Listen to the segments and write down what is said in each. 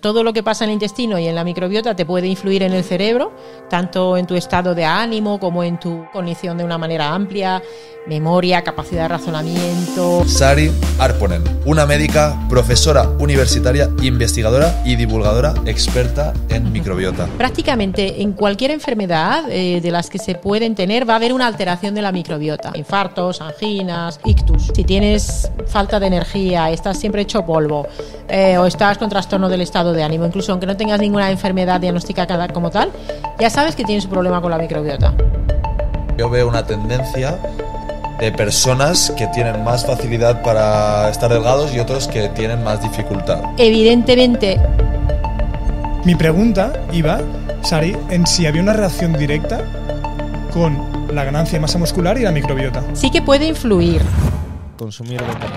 Todo lo que pasa en el intestino y en la microbiota te puede influir en el cerebro, tanto en tu estado de ánimo como en tu cognición de una manera amplia, memoria, capacidad de razonamiento. Sari Arponen, una médica, profesora universitaria, investigadora y divulgadora experta en microbiota. Prácticamente en cualquier enfermedad de las que se pueden tener va a haber una alteración de la microbiota. Infartos, anginas, ictus. Si tienes falta de energía, estás siempre hecho polvo o estás con trastorno del estado de ánimo, incluso aunque no tengas ninguna enfermedad diagnosticada como tal, ya sabes que tienes un problema con la microbiota. Yo veo una tendencia de personas que tienen más facilidad para estar delgados y otros que tienen más dificultad. Evidentemente. Mi pregunta iba, Sari, en si había una relación directa con la ganancia de masa muscular y la microbiota. Sí que puede influir. Consumir beta.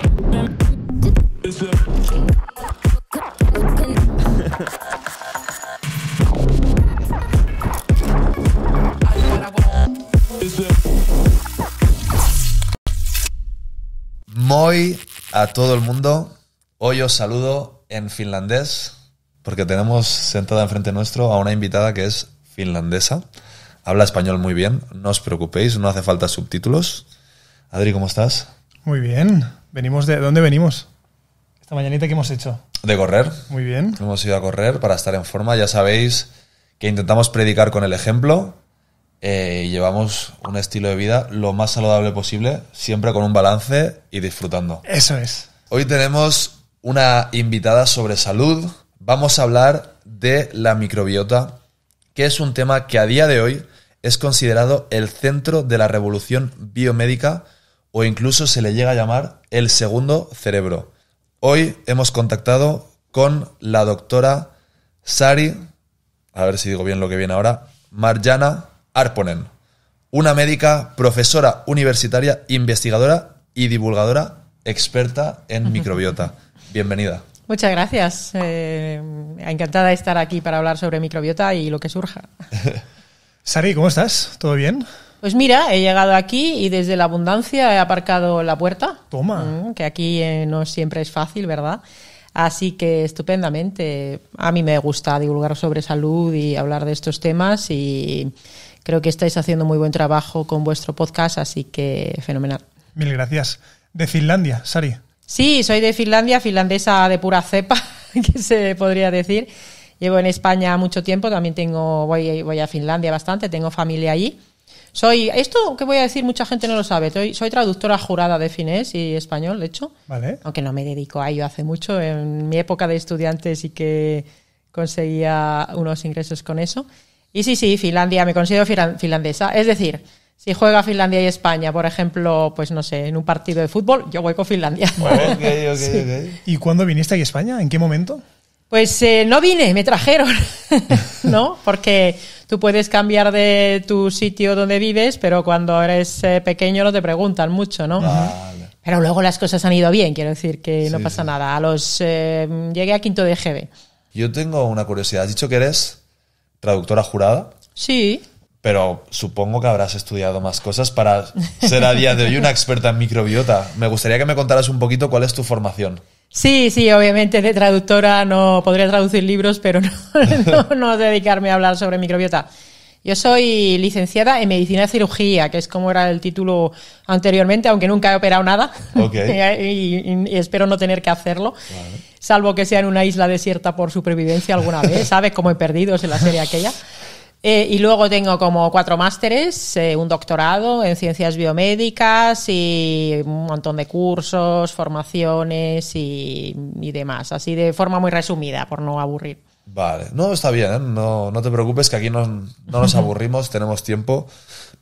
Moi a todo el mundo. Hoy os saludo en finlandés porque tenemos sentada enfrente nuestro a una invitada que es finlandesa. Habla español muy bien, no os preocupéis, no hace falta subtítulos. Adri, ¿cómo estás? Muy bien. ¿De dónde venimos? Esta mañanita que hemos hecho. De correr. Muy bien. Hemos ido a correr para estar en forma. Ya sabéis que intentamos predicar con el ejemplo y llevamos un estilo de vida lo más saludable posible, siempre con un balance y disfrutando. Eso es. Hoy tenemos una invitada sobre salud. Vamos a hablar de la microbiota, que es un tema que a día de hoy es considerado el centro de la revolución biomédica o incluso se le llega a llamar el segundo cerebro. Hoy hemos contactado con la doctora Sari, a ver si digo bien lo que viene ahora, Marjana Arponen, una médica, profesora universitaria, investigadora y divulgadora experta en microbiota. Bienvenida. Muchas gracias. Encantada de estar aquí para hablar sobre microbiota y lo que surja. Sari, ¿cómo estás? ¿Todo bien? Pues mira, he llegado aquí y desde la abundancia he aparcado en la puerta. Toma. Que aquí no siempre es fácil, ¿verdad? Así que estupendamente. A mí me gusta divulgar sobre salud y hablar de estos temas y creo que estáis haciendo muy buen trabajo con vuestro podcast, así que fenomenal. Mil gracias. De Finlandia, Sari. Sí, soy de Finlandia, finlandesa de pura cepa, que se podría decir. Llevo en España mucho tiempo, también voy a Finlandia bastante, tengo familia allí. Esto que voy a decir mucha gente no lo sabe, soy traductora jurada de finés y español, de hecho. Vale. Aunque no me dedico a ello hace mucho, en mi época de estudiante sí que conseguía unos ingresos con eso. Y sí, Finlandia, me considero finlandesa, es decir, si juega Finlandia y España, por ejemplo, pues no sé, en un partido de fútbol, yo voy con Finlandia. Okay. ¿Y cuándo viniste aquí a España? ¿En qué momento? Pues no vine, me trajeron, ¿no? Porque tú puedes cambiar de tu sitio donde vives, pero cuando eres pequeño no te preguntan mucho, ¿no? Vale. Pero luego las cosas han ido bien, quiero decir que no pasa nada. Llegué a quinto de GB. Yo tengo una curiosidad. ¿Has dicho que eres traductora jurada? Sí. Pero supongo que habrás estudiado más cosas para ser a día de hoy una experta en microbiota. Me gustaría que me contaras un poquito cuál es tu formación. Sí, obviamente de traductora no podría traducir libros, pero no dedicarme a hablar sobre microbiota. Yo soy licenciada en Medicina y Cirugía, que es como era el título anteriormente, aunque nunca he operado nada. Okay. y espero no tener que hacerlo, vale. Salvo que sea en una isla desierta por supervivencia alguna vez, ¿sabes? Como en Perdidos en la serie aquella. Y luego tengo como 4 másteres, un doctorado en ciencias biomédicas y un montón de cursos, formaciones y demás, así de forma muy resumida, por no aburrir. Vale, no, está bien, ¿eh? No te preocupes que aquí no nos aburrimos, tenemos tiempo,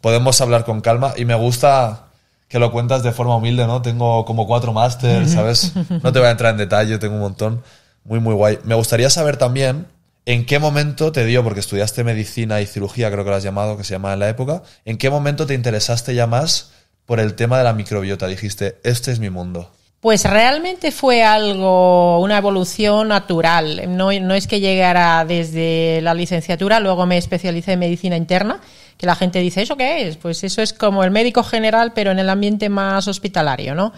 podemos hablar con calma y me gusta que lo cuentas de forma humilde, ¿no? Tengo como 4 másteres, ¿sabes? No te voy a entrar en detalle, tengo un montón, muy guay. Me gustaría saber también ¿en qué momento te dio, porque estudiaste medicina y cirugía, creo que lo has llamado, que se llamaba en la época, ¿en qué momento te interesaste ya más por el tema de la microbiota? Dijiste, este es mi mundo. Pues realmente fue una evolución natural. No es que llegara desde la licenciatura, luego me especialicé en medicina interna, que la gente dice, ¿eso qué es? Pues eso es como el médico general, pero en el ambiente más hospitalario, ¿no?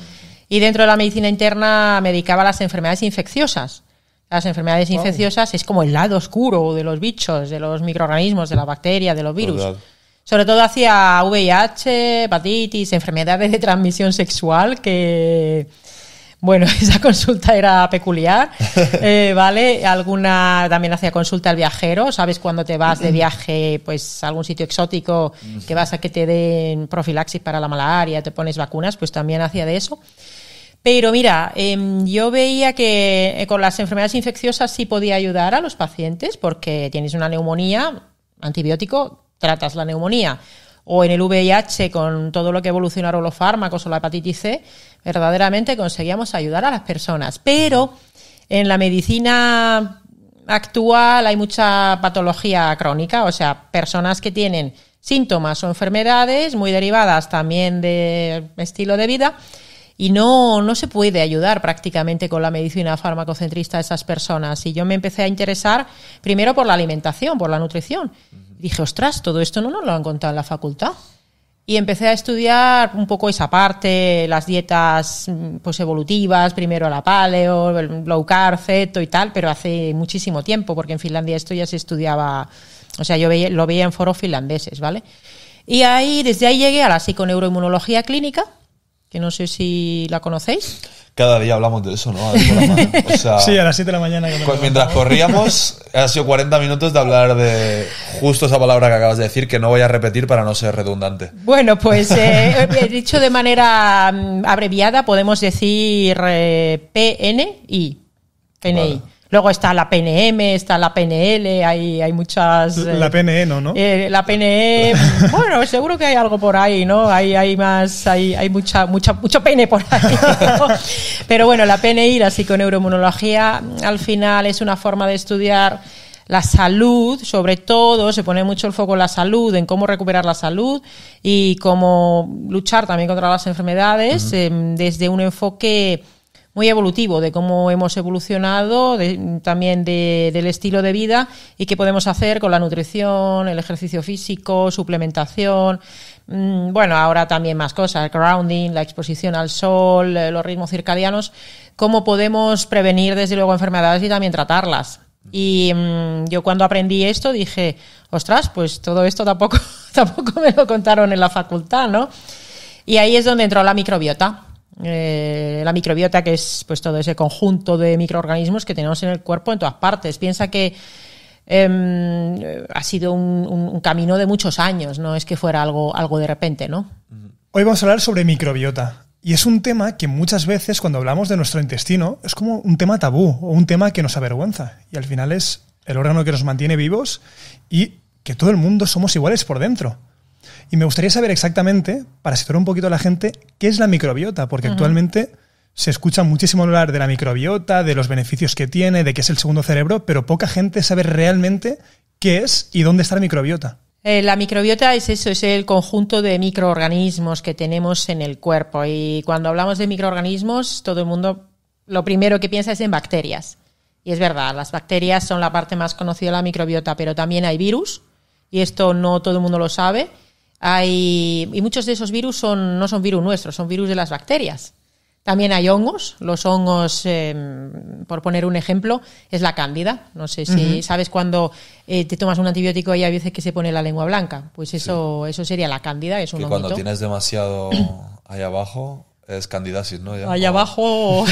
Y dentro de la medicina interna me dedicaba a las enfermedades infecciosas, Las enfermedades infecciosas es como el lado oscuro de los bichos, de los microorganismos, de la bacteria, de los virus. Total. Sobre todo hacia VIH, hepatitis, enfermedades de transmisión sexual, que, bueno, esa consulta era peculiar, ¿vale? Alguna también hacía consulta al viajero, ¿sabes? Cuando te vas de viaje, pues, a algún sitio exótico, que vas a que te den profilaxis para la malaria, te pones vacunas, pues también hacía de eso. Pero mira, yo veía que con las enfermedades infecciosas sí podía ayudar a los pacientes, porque tienes una neumonía, antibiótico, tratas la neumonía, o en el VIH con todo lo que evolucionaron los fármacos o la hepatitis C, verdaderamente conseguíamos ayudar a las personas. Pero en la medicina actual hay mucha patología crónica, o sea, personas que tienen síntomas o enfermedades muy derivadas también del estilo de vida, y no se puede ayudar prácticamente con la medicina farmacocentrista a esas personas. Y yo me empecé a interesar primero por la alimentación, por la nutrición. Dije, ostras, todo esto no nos lo han contado en la facultad. Y empecé a estudiar un poco esa parte, las dietas pues evolutivas, primero la paleo, el low carb, keto y tal, pero hace muchísimo tiempo, porque en Finlandia esto ya se estudiaba, o sea, yo lo veía en foros finlandeses, ¿vale? Y desde ahí llegué a la psiconeuroinmunología clínica, que no sé si la conocéis. Cada día hablamos de eso, ¿no? A ver, por la mano. O sea, Sí, a las 7 de la mañana. Que mientras corríamos, ha sido 40 minutos de hablar de justo esa palabra que acabas de decir, que no voy a repetir para no ser redundante. Bueno, pues dicho de manera abreviada, podemos decir PNI. Vale. Luego está la PNM, está la PNL, hay muchas... La PNE, ¿no? La PNE, bueno, seguro que hay algo por ahí, ¿no? Hay mucho pene por ahí, ¿no? Pero bueno, la PNI, la psiconeuroinmunología, al final es una forma de estudiar la salud, sobre todo, se pone mucho el foco en la salud, en cómo recuperar la salud y cómo luchar también contra las enfermedades, desde un enfoque muy evolutivo, de cómo hemos evolucionado, también del estilo de vida y qué podemos hacer con la nutrición, el ejercicio físico, suplementación, bueno, ahora también más cosas, grounding, la exposición al sol, los ritmos circadianos, cómo podemos prevenir desde luego enfermedades y también tratarlas. Y yo cuando aprendí esto dije, ostras, pues todo esto tampoco me lo contaron en la facultad, ¿no? Y ahí es donde entró la microbiota. La microbiota, que es pues todo ese conjunto de microorganismos que tenemos en el cuerpo en todas partes. Piensa que ha sido un camino de muchos años, no es que fuera algo de repente, ¿no? Hoy vamos a hablar sobre microbiota. Y es un tema que muchas veces cuando hablamos de nuestro intestino es como un tema tabú o un tema que nos avergüenza. Y al final es el órgano que nos mantiene vivos y que todo el mundo somos iguales por dentro. Y me gustaría saber exactamente, para situar un poquito a la gente, qué es la microbiota, porque actualmente se escucha muchísimo hablar de la microbiota, de los beneficios que tiene, de que es el segundo cerebro, pero poca gente sabe realmente qué es y dónde está la microbiota. La microbiota es eso, es el conjunto de microorganismos que tenemos en el cuerpo. Y cuando hablamos de microorganismos, todo el mundo lo primero que piensa es en bacterias. Y es verdad, las bacterias son la parte más conocida de la microbiota, pero también hay virus, y esto no todo el mundo lo sabe. Y muchos de esos virus no son virus nuestros, son virus de las bacterias. También hay hongos. Los hongos, por poner un ejemplo, es la cándida. No sé si sabes cuando te tomas un antibiótico y hay veces que se pone la lengua blanca. Pues eso sería la cándida, es un honguito. Cuando tienes demasiado ahí abajo es candidasis, ¿no? Ahí abajo,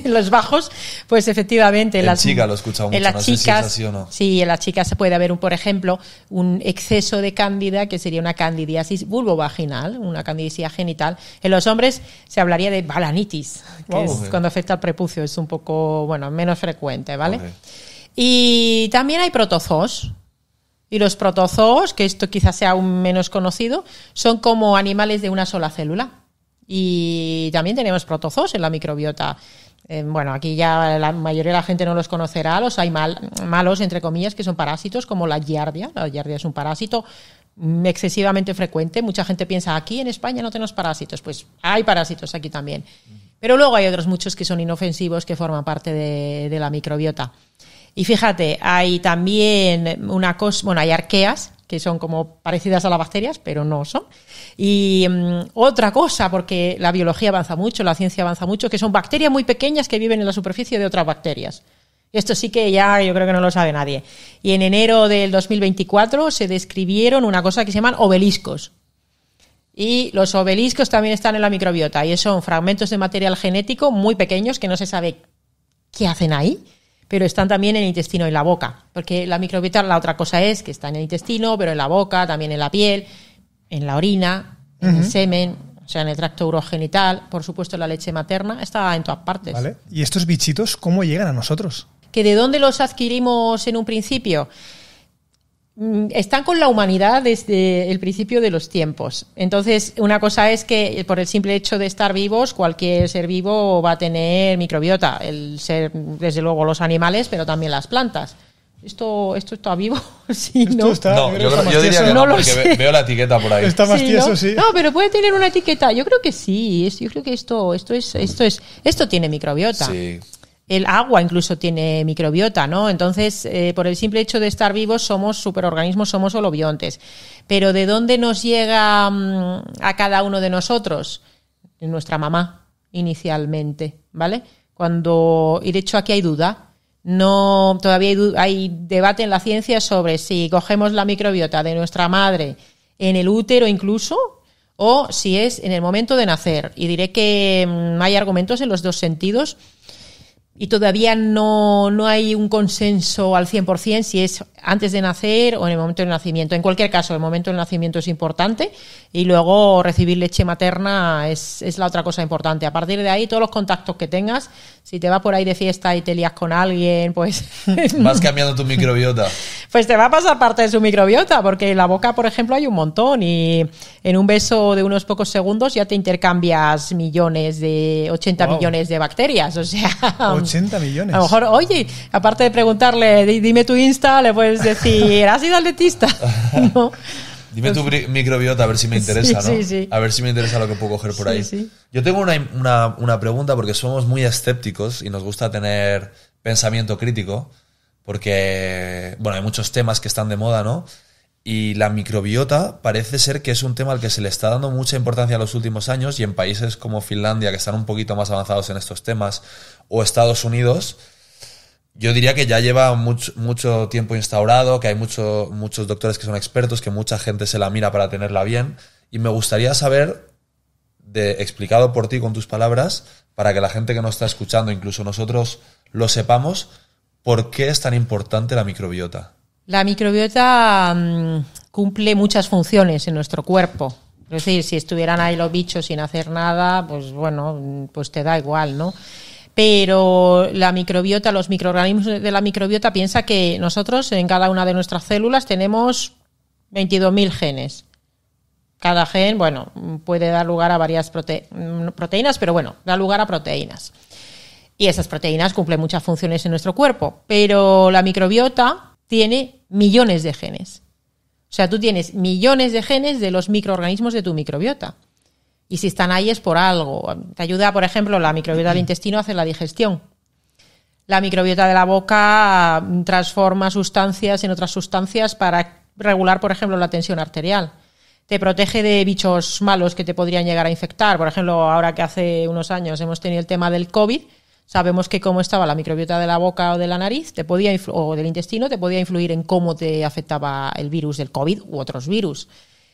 los bajos, pues efectivamente. En chica lo he escuchado mucho, no sé si es así o no. Sí, en las chicas puede haber, por ejemplo, un exceso de cándida, que sería una candidiasis vulvovaginal, una candidiasis genital. En los hombres se hablaría de balanitis, que es cuando afecta al prepucio, es un poco, bueno, menos frecuente, ¿vale? Okay. Y también hay protozoos. Y los protozoos, que esto quizás sea aún menos conocido, son como animales de una sola célula. Y también tenemos protozoos en la microbiota. Bueno, aquí ya la mayoría de la gente no los conocerá. Los hay malos, entre comillas, que son parásitos, como la giardia. La giardia es un parásito excesivamente frecuente. Mucha gente piensa, aquí en España no tenemos parásitos. Pues hay parásitos aquí también. Pero luego hay otros muchos que son inofensivos, que forman parte de la microbiota. Y fíjate, hay también una cosa, bueno, hay arqueas, que son como parecidas a las bacterias, pero no son. Y otra cosa, porque la biología avanza mucho, la ciencia avanza mucho, que son bacterias muy pequeñas que viven en la superficie de otras bacterias. Esto sí que ya yo creo que no lo sabe nadie. Y en enero del 2024 se describieron una cosa que se llaman obeliscos. Y los obeliscos también están en la microbiota y son fragmentos de material genético muy pequeños que no se sabe qué hacen ahí, pero están también en el intestino y la boca. Porque la microbiota, la otra cosa es que está en el intestino, pero en la boca, también en la piel, en la orina, en el semen, o sea, en el tracto urogenital, por supuesto en la leche materna, está en todas partes. ¿Vale? ¿Y estos bichitos cómo llegan a nosotros? ¿Que de dónde los adquirimos en un principio? Están con la humanidad desde el principio de los tiempos. Entonces, una cosa es que por el simple hecho de estar vivos, cualquier ser vivo va a tener microbiota. El ser, desde luego, los animales, pero también las plantas. ¿Esto está vivo? Sí, Esto ¿no? está, No, yo diría que No no, lo porque sé. veo la etiqueta por ahí. Está más Sí, tieso, ¿no? sí. No, pero puede tener una etiqueta. Yo creo que sí. Yo creo que esto tiene microbiota. Sí. El agua incluso tiene microbiota, ¿no? Entonces, por el simple hecho de estar vivos, somos superorganismos, somos holobiontes. Pero ¿de dónde nos llega a cada uno de nosotros? De nuestra mamá, inicialmente, ¿vale? Y de hecho aquí hay duda. Todavía hay debate en la ciencia sobre si cogemos la microbiota de nuestra madre en el útero incluso, o si es en el momento de nacer. Y diré que hay argumentos en los dos sentidos. Y todavía no hay un consenso al 100% si es antes de nacer o en el momento del nacimiento. En cualquier caso, el momento del nacimiento es importante y luego recibir leche materna es la otra cosa importante. A partir de ahí, todos los contactos que tengas, si te vas por ahí de fiesta y te lías con alguien, pues... Vas cambiando tu microbiota. Pues te va a pasar parte de su microbiota, porque en la boca, por ejemplo, hay un montón y en un beso de unos pocos segundos ya te intercambias 80 Wow. millones de bacterias, o sea... 80 millones. A lo mejor, oye, aparte de preguntarle, dime tu Insta, le puedes decir, ¿has ido al dentista? ¿No? Dime tu microbiota a ver si me interesa, Sí, ¿no? sí, sí. A ver si me interesa lo que puedo coger por Sí, ahí. sí. Yo tengo una pregunta porque somos muy escépticos y nos gusta tener pensamiento crítico porque, bueno, hay muchos temas que están de moda, ¿no? Y la microbiota parece ser que es un tema al que se le está dando mucha importancia en los últimos años y en países como Finlandia, que están un poquito más avanzados en estos temas, o Estados Unidos, yo diría que ya lleva mucho tiempo instaurado, que hay muchos doctores que son expertos, que mucha gente se la mira para tenerla bien. Y me gustaría saber, explicado por ti con tus palabras, para que la gente que nos está escuchando, incluso nosotros, lo sepamos, ¿por qué es tan importante la microbiota? La microbiota cumple muchas funciones en nuestro cuerpo. Es decir, si estuvieran ahí los bichos sin hacer nada, pues bueno, pues te da igual, ¿no? Pero la microbiota, los microorganismos de la microbiota, piensa que nosotros en cada una de nuestras células tenemos 22.000 genes. Cada gen, bueno, puede dar lugar a varias proteínas, pero bueno, da lugar a proteínas. Y esas proteínas cumplen muchas funciones en nuestro cuerpo. Pero la microbiota tiene millones de genes. O sea, tú tienes millones de genes de los microorganismos de tu microbiota. Y si están ahí es por algo. Te ayuda, por ejemplo, la microbiota del intestino a hacer la digestión. La microbiota de la boca transforma sustancias en otras sustancias para regular, por ejemplo, la tensión arterial. Te protege de bichos malos que te podrían llegar a infectar. Por ejemplo, ahora que hace unos años hemos tenido el tema del COVID, sabemos que cómo estaba la microbiota de la boca o de la nariz o del intestino te podía influir en cómo te afectaba el virus del COVID u otros virus.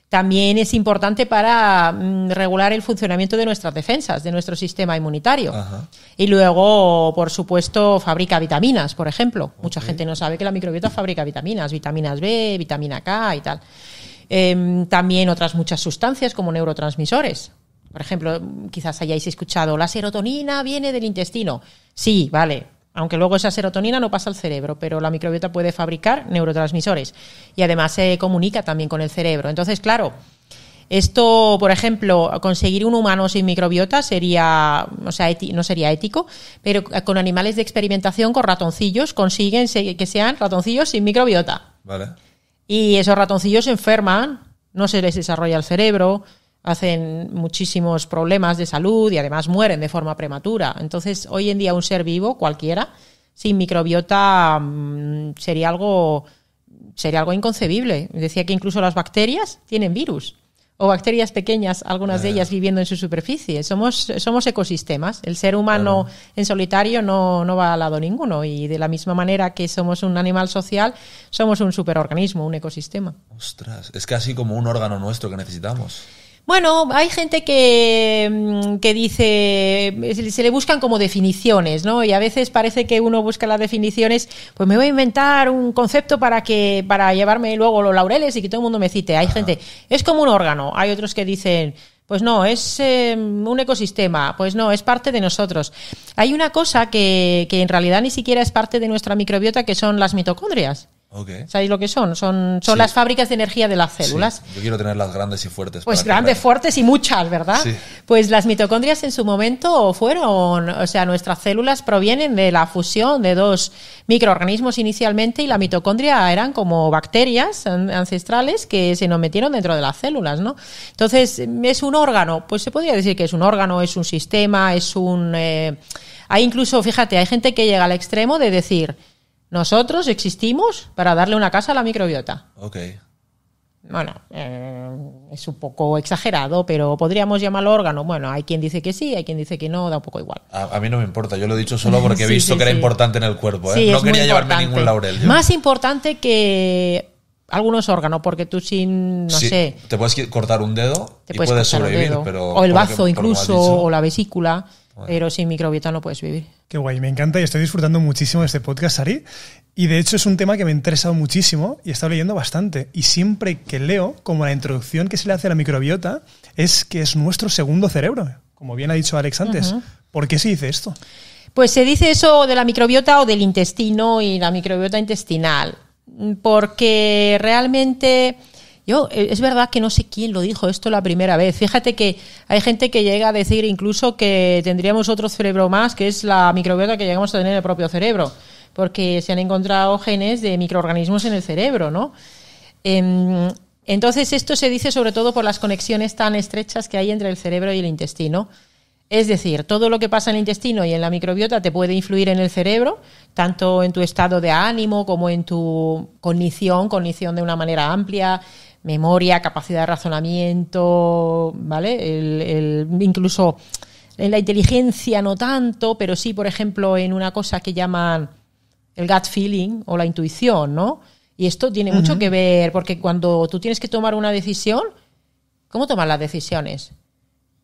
También es importante para regular el funcionamiento de nuestras defensas, de nuestro sistema inmunitario. Ajá. Y luego, por supuesto, fabrica vitaminas, por ejemplo. Mucha gente no sabe que la microbiota fabrica vitaminas B, vitamina K y tal. También otras muchas sustancias como neurotransmisores. Por ejemplo, quizás hayáis escuchado, la serotonina viene del intestino. Sí, vale, aunque luego esa serotonina no pasa al cerebro, pero la microbiota puede fabricar neurotransmisores y además se comunica también con el cerebro. Entonces, claro, esto, por ejemplo, conseguir un humano sin microbiota sería, o sea, no sería ético, pero con animales de experimentación, con ratoncillos, consiguen que sean ratoncillos sin microbiota. Vale. Y esos ratoncillos se enferman, no se les desarrolla el cerebro, hacen muchísimos problemas de salud y además mueren de forma prematura. Entonces, hoy en día un ser vivo, cualquiera, sin microbiota sería algo inconcebible. Decía que incluso las bacterias tienen virus. o bacterias pequeñas, algunas de ellas viviendo en su superficie. Somos ecosistemas. El ser humano en solitario no va al lado ninguno, y de la misma manera que somos un animal social, somos un superorganismo, un ecosistema. Ostras, es casi como un órgano nuestro que necesitamos. Bueno, hay gente que dice, se le buscan como definiciones, ¿no? Y a veces parece que uno busca las definiciones, pues me voy a inventar un concepto para llevarme luego los laureles y que todo el mundo me cite. Hay gente, es como un órgano. Hay otros que dicen, pues no, es un ecosistema, pues no, es parte de nosotros. Hay una cosa que en realidad ni siquiera es parte de nuestra microbiota, que son las mitocondrias. Okay. ¿Sabéis lo que son? Son las fábricas de energía de las células. Sí. Yo quiero tenerlas grandes y fuertes. Pues grandes, fuertes y muchas, ¿verdad? Sí. Pues las mitocondrias en su momento fueron, o sea, nuestras células provienen de la fusión de dos microorganismos inicialmente, y la mitocondria eran como bacterias ancestrales que se nos metieron dentro de las células, ¿no? Entonces, ¿es un órgano? Pues se podría decir que es un órgano, es un sistema, es un... Hay incluso, fíjate, hay gente que llega al extremo de decir... Nosotros existimos para darle una casa a la microbiota. Ok. Bueno, es un poco exagerado, pero podríamos llamarlo órgano. Bueno, hay quien dice que sí, hay quien dice que no, da un poco igual. A mí no me importa, yo lo he dicho solo porque he visto sí, que era sí. importante en el cuerpo. Sí, no es quería muy llevarme importante. ningún laurel. Yo. Más importante que algunos órganos, porque tú sin, no Sí, sé... te puedes cortar un dedo Te y puedes puedes cortar un sobrevivir, dedo, pero... o el por lo bazo que- por lo que me has incluso, dicho. o la vesícula, Bueno. pero sin microbiota no puedes vivir. Qué guay, me encanta y estoy disfrutando muchísimo de este podcast, Sari. Y de hecho es un tema que me ha interesado muchísimo y he estado leyendo bastante. Y siempre que leo, como la introducción que se le hace a la microbiota, es que es nuestro segundo cerebro, como bien ha dicho Alex antes. Ujú. ¿Por qué se dice esto? Pues se dice eso de la microbiota o del intestino y la microbiota intestinal, porque realmente... es verdad que no sé quién lo dijo esto la primera vez. Fíjate que hay gente que llega a decir incluso que tendríamos otro cerebro más, que es la microbiota que llegamos a tener en el propio cerebro, porque se han encontrado genes de microorganismos en el cerebro, ¿no? Entonces esto se dice sobre todo por las conexiones tan estrechas que hay entre el cerebro y el intestino. Es decir, todo lo que pasa en el intestino y en la microbiota te puede influir en el cerebro, tanto en tu estado de ánimo como en tu cognición de una manera amplia, memoria, capacidad de razonamiento, ¿vale? Incluso en la inteligencia no tanto, pero sí, por ejemplo, en una cosa que llaman el gut feeling o la intuición, ¿no? Y esto tiene mucho que ver, porque cuando tú tienes que tomar una decisión, ¿cómo tomas las decisiones?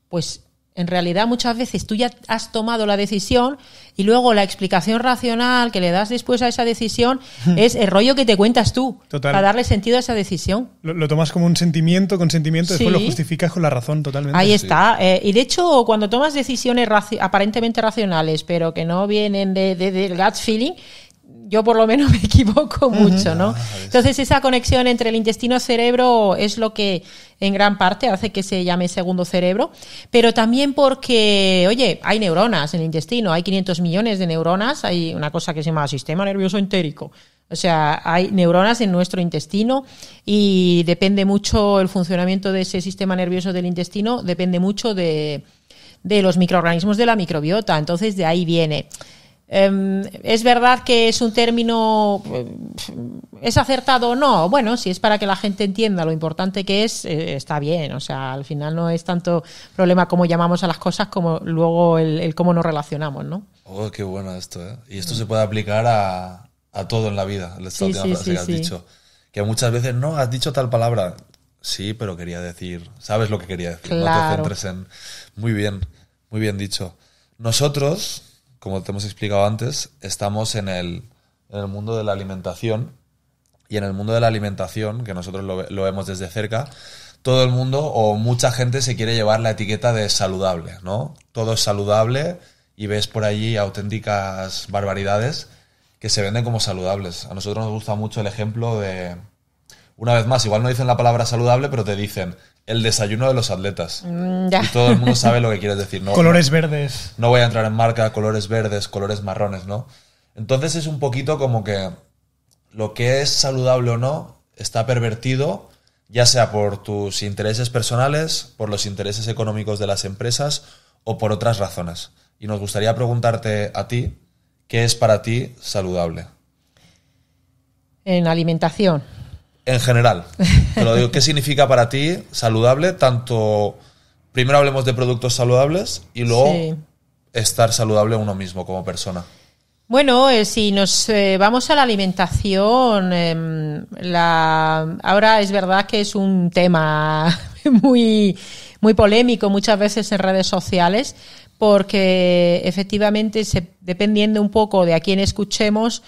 Pues en realidad muchas veces tú ya has tomado la decisión y luego la explicación racional que le das después a esa decisión es el rollo que te cuentas tú. Total. Para darle sentido a esa decisión. Lo tomas como un sentimiento, después Sí. lo justificas con la razón totalmente. Ahí está. Y de hecho, cuando tomas decisiones aparentemente racionales, pero que no vienen del gut feeling, yo por lo menos me equivoco mucho, ¿no? Entonces esa conexión entre el intestino-cerebro es lo que en gran parte hace que se llame segundo cerebro, pero también porque, oye, hay neuronas en el intestino, hay 500 millones de neuronas, hay una cosa que se llama sistema nervioso entérico. O sea, hay neuronas en nuestro intestino y depende mucho el funcionamiento de ese sistema nervioso del intestino, depende mucho de los microorganismos de la microbiota. Entonces, de ahí viene. ¿Es verdad que es un término... ¿Es acertado o no? Bueno, si es para que la gente entienda lo importante que es, está bien. O sea, al final no es tanto problema cómo llamamos a las cosas como luego el cómo nos relacionamos, ¿no? Oh, qué bueno esto, ¿eh? Y esto se puede aplicar a todo en la vida, esta última frase que has dicho. Que muchas veces, no, has dicho tal palabra. Sí, pero quería decir... ¿Sabes lo que quería decir? Claro. No te centres en... Muy bien dicho. Nosotros, como te hemos explicado antes, estamos en el mundo de la alimentación. Y en el mundo de la alimentación, que nosotros lo vemos desde cerca, todo el mundo o mucha gente se quiere llevar la etiqueta de saludable, ¿no? Todo es saludable y ves por allí auténticas barbaridades que se venden como saludables. A nosotros nos gusta mucho el ejemplo de... Una vez más, igual no dicen la palabra saludable, pero te dicen el desayuno de los atletas. Ya. Y todo el mundo sabe lo que quieres decir. No, Colores verdes. no voy a entrar en marca, colores verdes, colores marrones, ¿no? Entonces es un poquito como que lo que es saludable o no está pervertido, ya sea por tus intereses personales, por los intereses económicos de las empresas o por otras razones. Y nos gustaría preguntarte a ti, ¿qué es para ti saludable? En alimentación. En general. Te lo digo, ¿qué significa para ti saludable? Tanto, primero hablemos de productos saludables y luego Sí. estar saludable uno mismo como persona. Bueno, si nos vamos a la alimentación, ahora es verdad que es un tema muy, muy polémico muchas veces en redes sociales, porque efectivamente, dependiendo un poco de a quién escuchemos,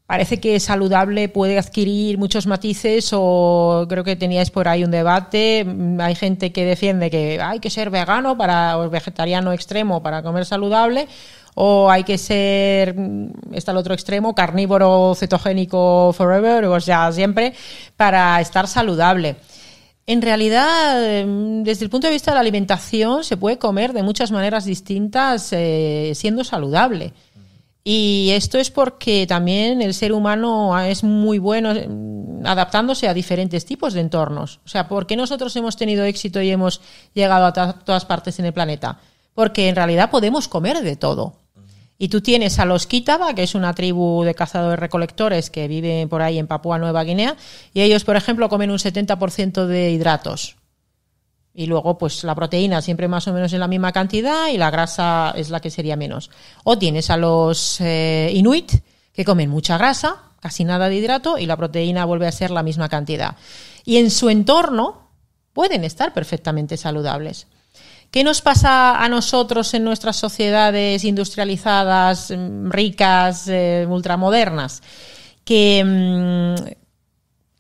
parece que saludable puede adquirir muchos matices, o creo que teníais por ahí un debate. Hay gente que defiende que hay que ser vegano o vegetariano extremo para comer saludable, o hay que ser, está el otro extremo, carnívoro cetogénico forever, o sea, siempre, para estar saludable. En realidad, desde el punto de vista de la alimentación, se puede comer de muchas maneras distintas siendo saludable. Y esto es porque también el ser humano es muy bueno adaptándose a diferentes tipos de entornos. O sea, ¿por qué nosotros hemos tenido éxito y hemos llegado a todas partes en el planeta? Porque en realidad podemos comer de todo. Y tú tienes a los Kitaba, que es una tribu de cazadores-recolectores que vive por ahí en Papúa Nueva Guinea, y ellos, por ejemplo, comen un 70% de hidratos. Y luego, pues la proteína siempre más o menos en la misma cantidad y la grasa es la que sería menos. O tienes a los Inuit, que comen mucha grasa, casi nada de hidrato, y la proteína vuelve a ser la misma cantidad. Y en su entorno pueden estar perfectamente saludables. ¿Qué nos pasa a nosotros en nuestras sociedades industrializadas, ricas, ultramodernas? Que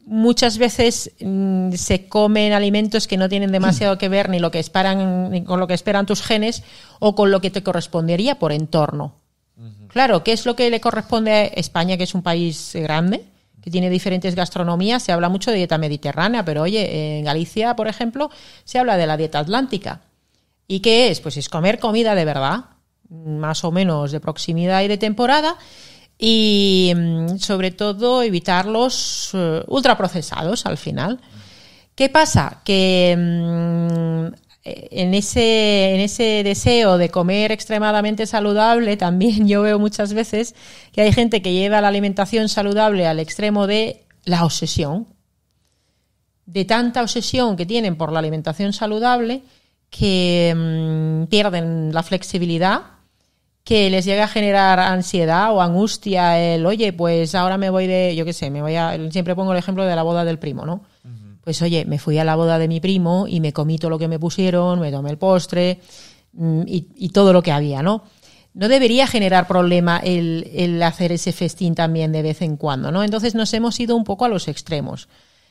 muchas veces se comen alimentos que no tienen demasiado que ver ni con lo que esperan tus genes o con lo que te correspondería por entorno. Claro, ¿qué es lo que le corresponde a España, que es un país grande, que tiene diferentes gastronomías? Se habla mucho de dieta mediterránea, pero oye, en Galicia, por ejemplo, se habla de la dieta atlántica. ¿Y qué es? Pues es comer comida de verdad, más o menos de proximidad y de temporada, y sobre todo evitar los ultraprocesados al final. ¿Qué pasa? Que en ese deseo de comer extremadamente saludable, también yo veo muchas veces que hay gente que lleva la alimentación saludable al extremo de la obsesión. De tanta obsesión que tienen por la alimentación saludable que pierden la flexibilidad, que les llega a generar ansiedad o angustia el, oye, pues ahora me voy de, yo qué sé, siempre pongo el ejemplo de la boda del primo, ¿no? Pues oye, me fui a la boda de mi primo y me comí todo lo que me pusieron, me tomé el postre y todo lo que había, ¿no? No debería generar problema el hacer ese festín también de vez en cuando, ¿no? Entonces nos hemos ido un poco a los extremos.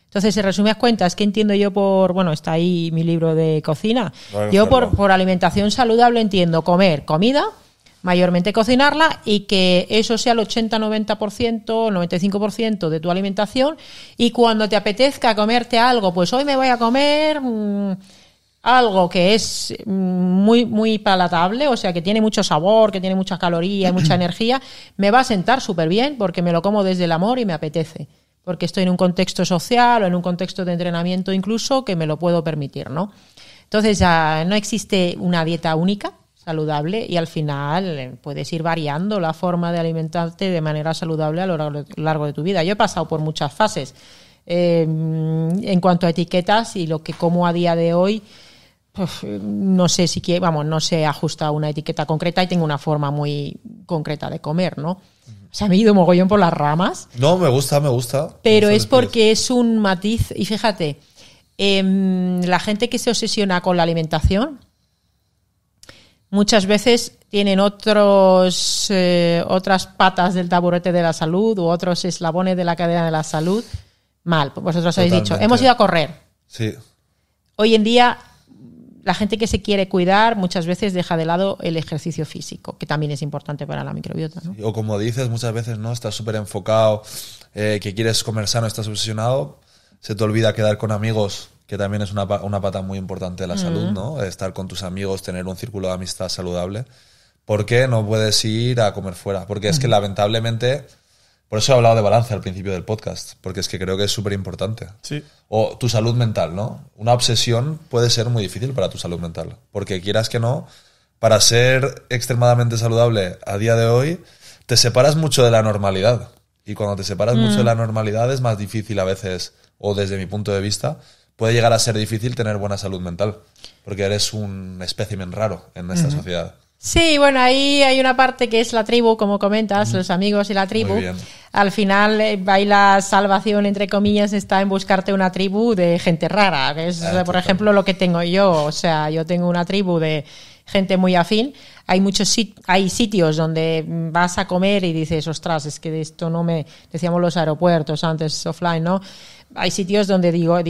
Entonces, en resumidas cuentas, ¿qué entiendo yo bueno, está ahí mi libro de cocina? Yo por alimentación saludable entiendo comer comida, mayormente cocinarla, y que eso sea el 80-90%, 95% de tu alimentación, y cuando te apetezca comerte algo, pues hoy me voy a comer algo que es muy, muy palatable, o sea, que tiene mucho sabor, que tiene mucha caloría y mucha energía, me va a sentar súper bien porque me lo como desde el amor y me apetece. Porque estoy en un contexto social o en un contexto de entrenamiento incluso que me lo puedo permitir, ¿no? Entonces ya no existe una dieta única, saludable, y al final puedes ir variando la forma de alimentarte de manera saludable a lo largo de tu vida. Yo he pasado por muchas fases. En cuanto a etiquetas y lo que como a día de hoy, pues, no sé no se ajusta a una etiqueta concreta y tengo una forma muy concreta de comer, ¿no? O sea, me he ido mogollón por las ramas. No, me gusta. Pero es porque es un matiz. Y fíjate, la gente que se obsesiona con la alimentación muchas veces tienen otras patas del taburete de la salud u otros eslabones de la cadena de la salud mal. Vosotros habéis dicho, hemos ido a correr. Sí. Hoy en día, la gente que se quiere cuidar muchas veces deja de lado el ejercicio físico, que también es importante para la microbiota, ¿no? O como dices, muchas veces no estás súper enfocado, que quieres comer sano, estás obsesionado, se te olvida quedar con amigos, que también es una pata muy importante de la salud, ¿no? Estar con tus amigos, tener un círculo de amistad saludable. ¿Por qué no puedes ir a comer fuera? Porque es que lamentablemente, por eso he hablado de balance al principio del podcast, porque es que creo que es súper importante. Sí. O tu salud mental, ¿no? Una obsesión puede ser muy difícil para tu salud mental, porque quieras que no, para ser extremadamente saludable a día de hoy, te separas mucho de la normalidad. Y cuando te separas mucho de la normalidad es más difícil a veces, o desde mi punto de vista, puede llegar a ser difícil tener buena salud mental, porque eres un espécimen raro en esta sociedad. Sí, bueno, ahí hay una parte que es la tribu, como comentas, los amigos y la tribu. Muy bien. Al final, ahí la salvación, entre comillas, está en buscarte una tribu de gente rara, que es, por ejemplo, lo que tengo yo. O sea, yo tengo una tribu de gente muy afín. Hay sitios donde vas a comer y dices, ostras, es que de esto no me... Decíamos los aeropuertos antes, offline, ¿no? Hay sitios donde digo,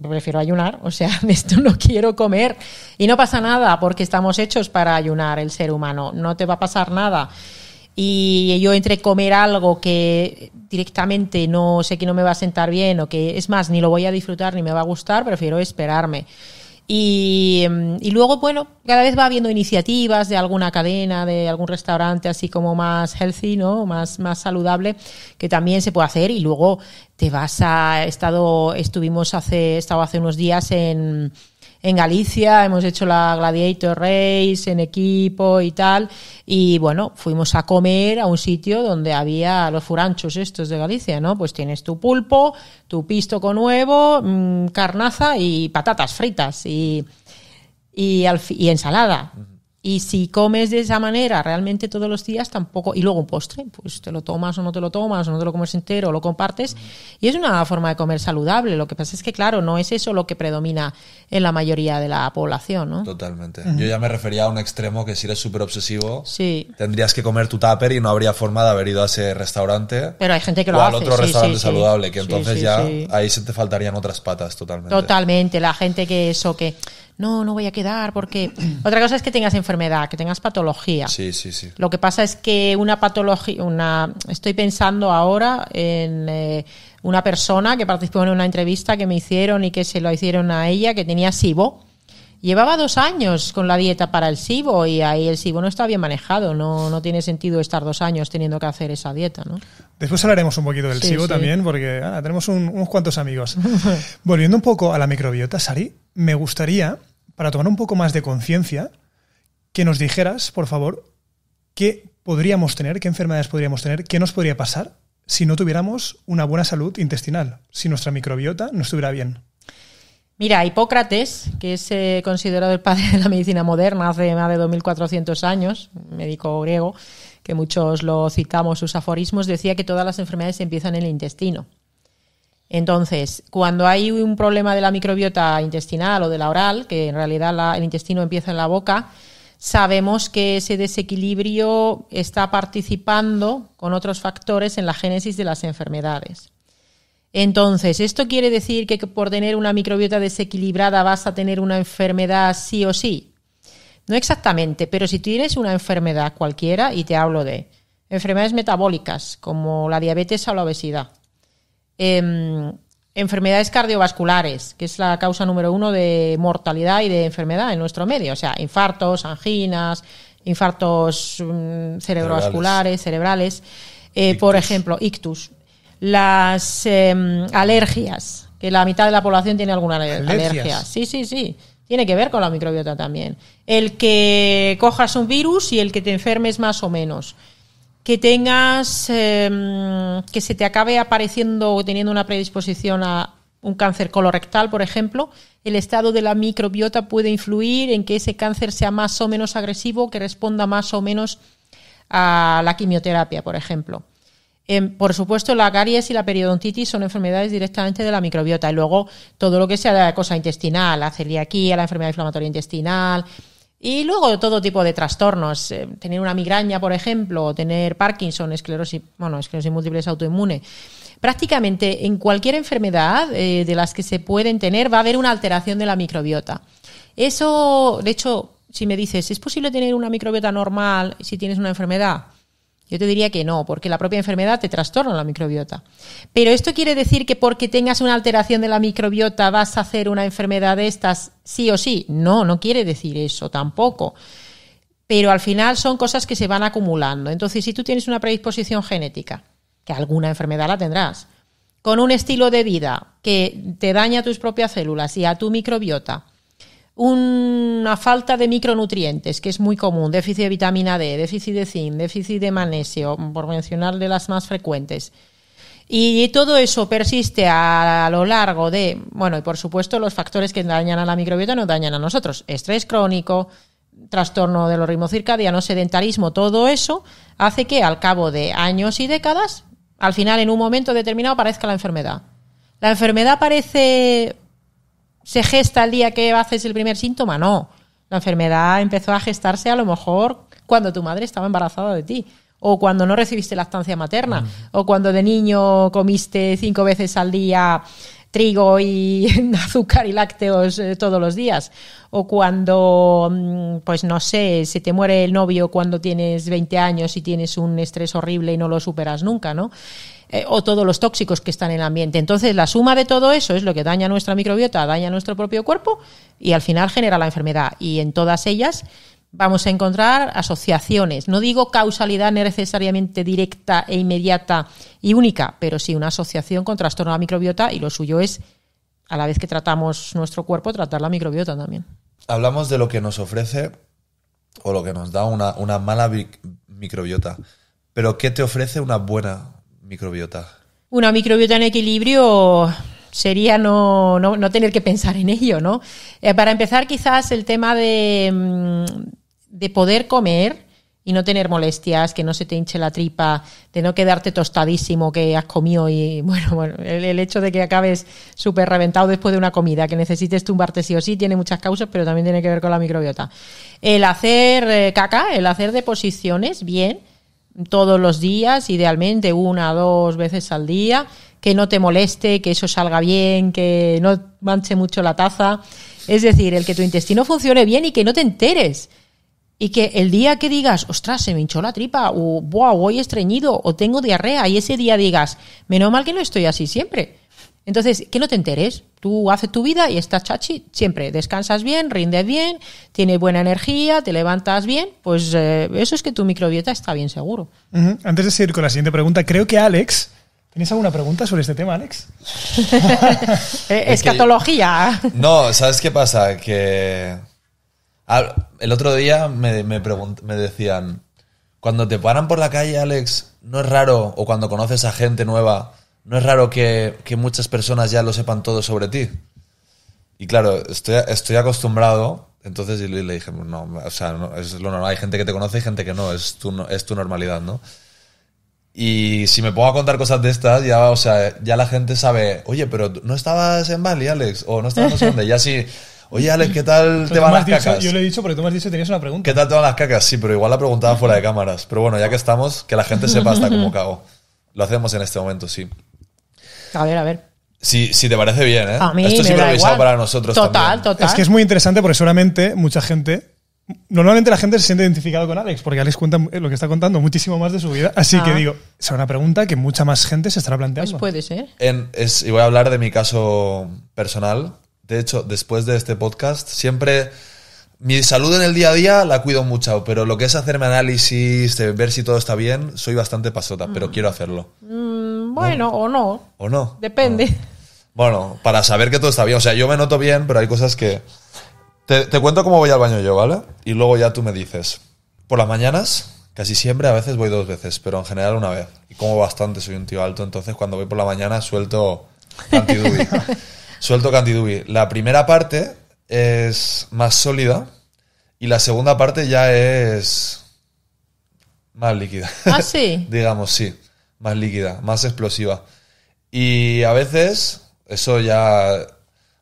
prefiero ayunar, o sea, de esto no quiero comer. Y no pasa nada, porque estamos hechos para ayunar, el ser humano. No te va a pasar nada. Y yo entre comer algo que directamente no sé que no me va a sentar bien, o que, es más, ni lo voy a disfrutar ni me va a gustar, prefiero esperarme. Y luego, bueno, cada vez va habiendo iniciativas de alguna cadena, de algún restaurante así como más healthy, ¿no? Más saludable, que también se puede hacer. Y luego te vas he estado hace unos días en Galicia, hemos hecho la Gladiator Race en equipo y tal, y bueno, fuimos a comer a un sitio donde había los furanchos estos de Galicia, ¿no? Pues tienes tu pulpo, tu pisto con huevo, carnaza y patatas fritas y ensalada. Y si comes de esa manera realmente todos los días, tampoco... Y luego un postre, pues te lo tomas o no te lo tomas, o no te lo comes entero, o lo compartes. Y es una forma de comer saludable. Lo que pasa es que, claro, no es eso lo que predomina en la mayoría de la población, ¿no? Totalmente. Yo ya me refería a un extremo que si eres súper obsesivo, sí, tendrías que comer tu tupper y no habría forma de haber ido a ese restaurante. Pero hay gente que lo o hace. al otro restaurante sí, saludable, que entonces ya sí. ahí se te faltarían otras patas totalmente. Totalmente. La gente que no voy a quedar porque... Otra cosa es que tengas enfermedad, que tengas patología. Sí. Lo que pasa es que una patología... Estoy pensando ahora en una persona que participó en una entrevista que me hicieron y que se lo hicieron a ella, que tenía SIBO. Llevaba 2 años con la dieta para el SIBO y ahí el SIBO no está bien manejado. No tiene sentido estar 2 años teniendo que hacer esa dieta, ¿no? Después hablaremos un poquito del SIBO también, porque tenemos unos cuantos amigos. Volviendo un poco a la microbiota, Sari, me gustaría, para tomar un poco más de conciencia, que nos dijeras, por favor, qué podríamos tener, qué enfermedades podríamos tener, qué nos podría pasar si no tuviéramos una buena salud intestinal, si nuestra microbiota no estuviera bien. Mira, Hipócrates, que es considerado el padre de la medicina moderna hace más de 2400 años, médico griego, que muchos lo citamos, sus aforismos, decía que todas las enfermedades empiezan en el intestino. Entonces, cuando hay un problema de la microbiota intestinal o de la oral, que en realidad el intestino empieza en la boca, sabemos que ese desequilibrio está participando con otros factores en la génesis de las enfermedades. Entonces, ¿esto quiere decir que por tener una microbiota desequilibrada vas a tener una enfermedad sí o sí? No exactamente, pero si tienes una enfermedad cualquiera, y te hablo de enfermedades metabólicas como la diabetes o la obesidad, enfermedades cardiovasculares, que es la causa número 1 de mortalidad y de enfermedad en nuestro medio, o sea, infartos, anginas, infartos cerebrovasculares, cerebrales, por ejemplo, ictus. Las alergias, que la mitad de la población tiene alguna alergia. Sí. Tiene que ver con la microbiota también. El que cojas un virus y el que te enfermes más o menos. Que tengas, que se te acabe apareciendo o teniendo una predisposición a un cáncer colorectal, por ejemplo, el estado de la microbiota puede influir en que ese cáncer sea más o menos agresivo, que responda más o menos a la quimioterapia, por ejemplo. Por supuesto, la caries y la periodontitis son enfermedades directamente de la microbiota. Y luego todo lo que sea de la cosa intestinal, la celiaquía, la enfermedad inflamatoria intestinal. Y luego todo tipo de trastornos. Tener una migraña, por ejemplo, o tener Parkinson, esclerosis múltiple autoinmune. Prácticamente en cualquier enfermedad de las que se pueden tener va a haber una alteración de la microbiota. Eso, de hecho, si me dices, ¿es posible tener una microbiota normal si tienes una enfermedad? Yo te diría que no, porque la propia enfermedad te trastorna la microbiota. Pero ¿esto quiere decir que porque tengas una alteración de la microbiota vas a hacer una enfermedad de estas sí o sí? No quiere decir eso tampoco. Pero al final son cosas que se van acumulando. Entonces, si tú tienes una predisposición genética, que alguna enfermedad la tendrás, con un estilo de vida que te daña a tus propias células y a tu microbiota, una falta de micronutrientes, que es muy común, déficit de vitamina D, déficit de zinc, déficit de magnesio, por mencionar de las más frecuentes. Y todo eso persiste a lo largo de, bueno, y por supuesto los factores que dañan a la microbiota nos dañan a nosotros. Estrés crónico, trastorno de los ritmos circadianos, sedentarismo, todo eso hace que al cabo de años y décadas, al final en un momento determinado aparezca la enfermedad. ¿La enfermedad se gesta el día que haces el primer síntoma? No. La enfermedad empezó a gestarse a lo mejor cuando tu madre estaba embarazada de ti, o cuando no recibiste lactancia materna, o cuando de niño comiste 5 veces al día trigo y azúcar y lácteos todos los días, o cuando, pues no sé, se te muere el novio cuando tienes 20 años y tienes un estrés horrible y no lo superas nunca, ¿no? O todos los tóxicos que están en el ambiente. Entonces, la suma de todo eso es lo que daña nuestra microbiota, daña nuestro propio cuerpo y al final genera la enfermedad. Y en todas ellas vamos a encontrar asociaciones. No digo causalidad necesariamente directa e inmediata y única, pero sí una asociación con trastorno de la microbiota, y lo suyo es, a la vez que tratamos nuestro cuerpo, tratar la microbiota también. Hablamos de lo que nos ofrece o lo que nos da una mala microbiota. Pero ¿qué te ofrece una buena microbiota? Una microbiota en equilibrio sería no tener que pensar en ello, ¿no? Para empezar, quizás el tema de poder comer y no tener molestias, que no se te hinche la tripa, de no quedarte tostadísimo que has comido y, bueno, el hecho de que acabes súper reventado después de una comida, que necesites tumbarte sí o sí, tiene muchas causas, pero también tiene que ver con la microbiota. El hacer caca, el hacer deposiciones, bien, todos los días, idealmente 1 o 2 veces al día, que no te moleste, que eso salga bien, que no manche mucho la taza. Es decir, el que tu intestino funcione bien y que no te enteres. Y que el día que digas, ostras, se me hinchó la tripa, o buah, voy estreñido, o tengo diarrea, y ese día digas, menos mal que no estoy así siempre. Entonces, que no te enteres. Tú haces tu vida y estás chachi siempre. Descansas bien, rindes bien, tienes buena energía, te levantas bien. Pues eso es que tu microbiota está bien, seguro. Antes de seguir con la siguiente pregunta, creo que Alex... ¿Tienes alguna pregunta sobre este tema, Alex? Escatología. No, ¿sabes qué pasa? Que el otro día me decían, cuando te paran por la calle, Alex, no es raro, o cuando conoces a gente nueva, no es raro que muchas personas ya lo sepan todo sobre ti. Y claro, estoy acostumbrado, entonces le dije, no, o sea, no, es lo normal, hay gente que te conoce y gente que no, es tu normalidad, ¿no? Y si me pongo a contar cosas de estas, ya, o sea, ya la gente sabe, oye, pero ¿no estabas en Bali, Alex? O no estabas no sé dónde. Ya sí, oye, Alex, ¿qué tal te van las cacas? Yo lo he dicho porque tú me has dicho que tenías una pregunta. ¿Qué tal te van las cacas? Sí, pero igual la preguntaba fuera de cámaras. Pero bueno, ya que estamos, que la gente sepa hasta cómo cago. Lo hacemos en este momento, sí. A ver. Si te parece bien, ¿eh? A mí esto es me da improvisado igual. para nosotros también. Total. Es que es muy interesante porque seguramente mucha gente... Normalmente la gente se siente identificado con Alex porque Alex cuenta lo que está contando muchísimo más de su vida. Así que digo, será una pregunta que mucha más gente se estará planteando. Pues puede ser. Y voy a hablar de mi caso personal. De hecho, después de este podcast, siempre... Mi salud en el día a día la cuido mucho, pero lo que es hacerme análisis, de ver si todo está bien, soy bastante pasota, pero quiero hacerlo. Bueno, o no. ¿O no? Depende. No. Bueno, para saber que todo está bien. O sea, yo me noto bien, pero hay cosas que... Te cuento cómo voy al baño yo, ¿vale? Y luego ya tú me dices. Por las mañanas, casi siempre, a veces voy 2 veces, pero en general una vez. Y como bastante, soy un tío alto, entonces cuando voy por la mañana suelto cantidubi. La primera parte es más sólida y la segunda parte ya es más líquida. ¿Ah, sí? Digamos, sí. Más líquida, más explosiva. Y a veces, eso ya...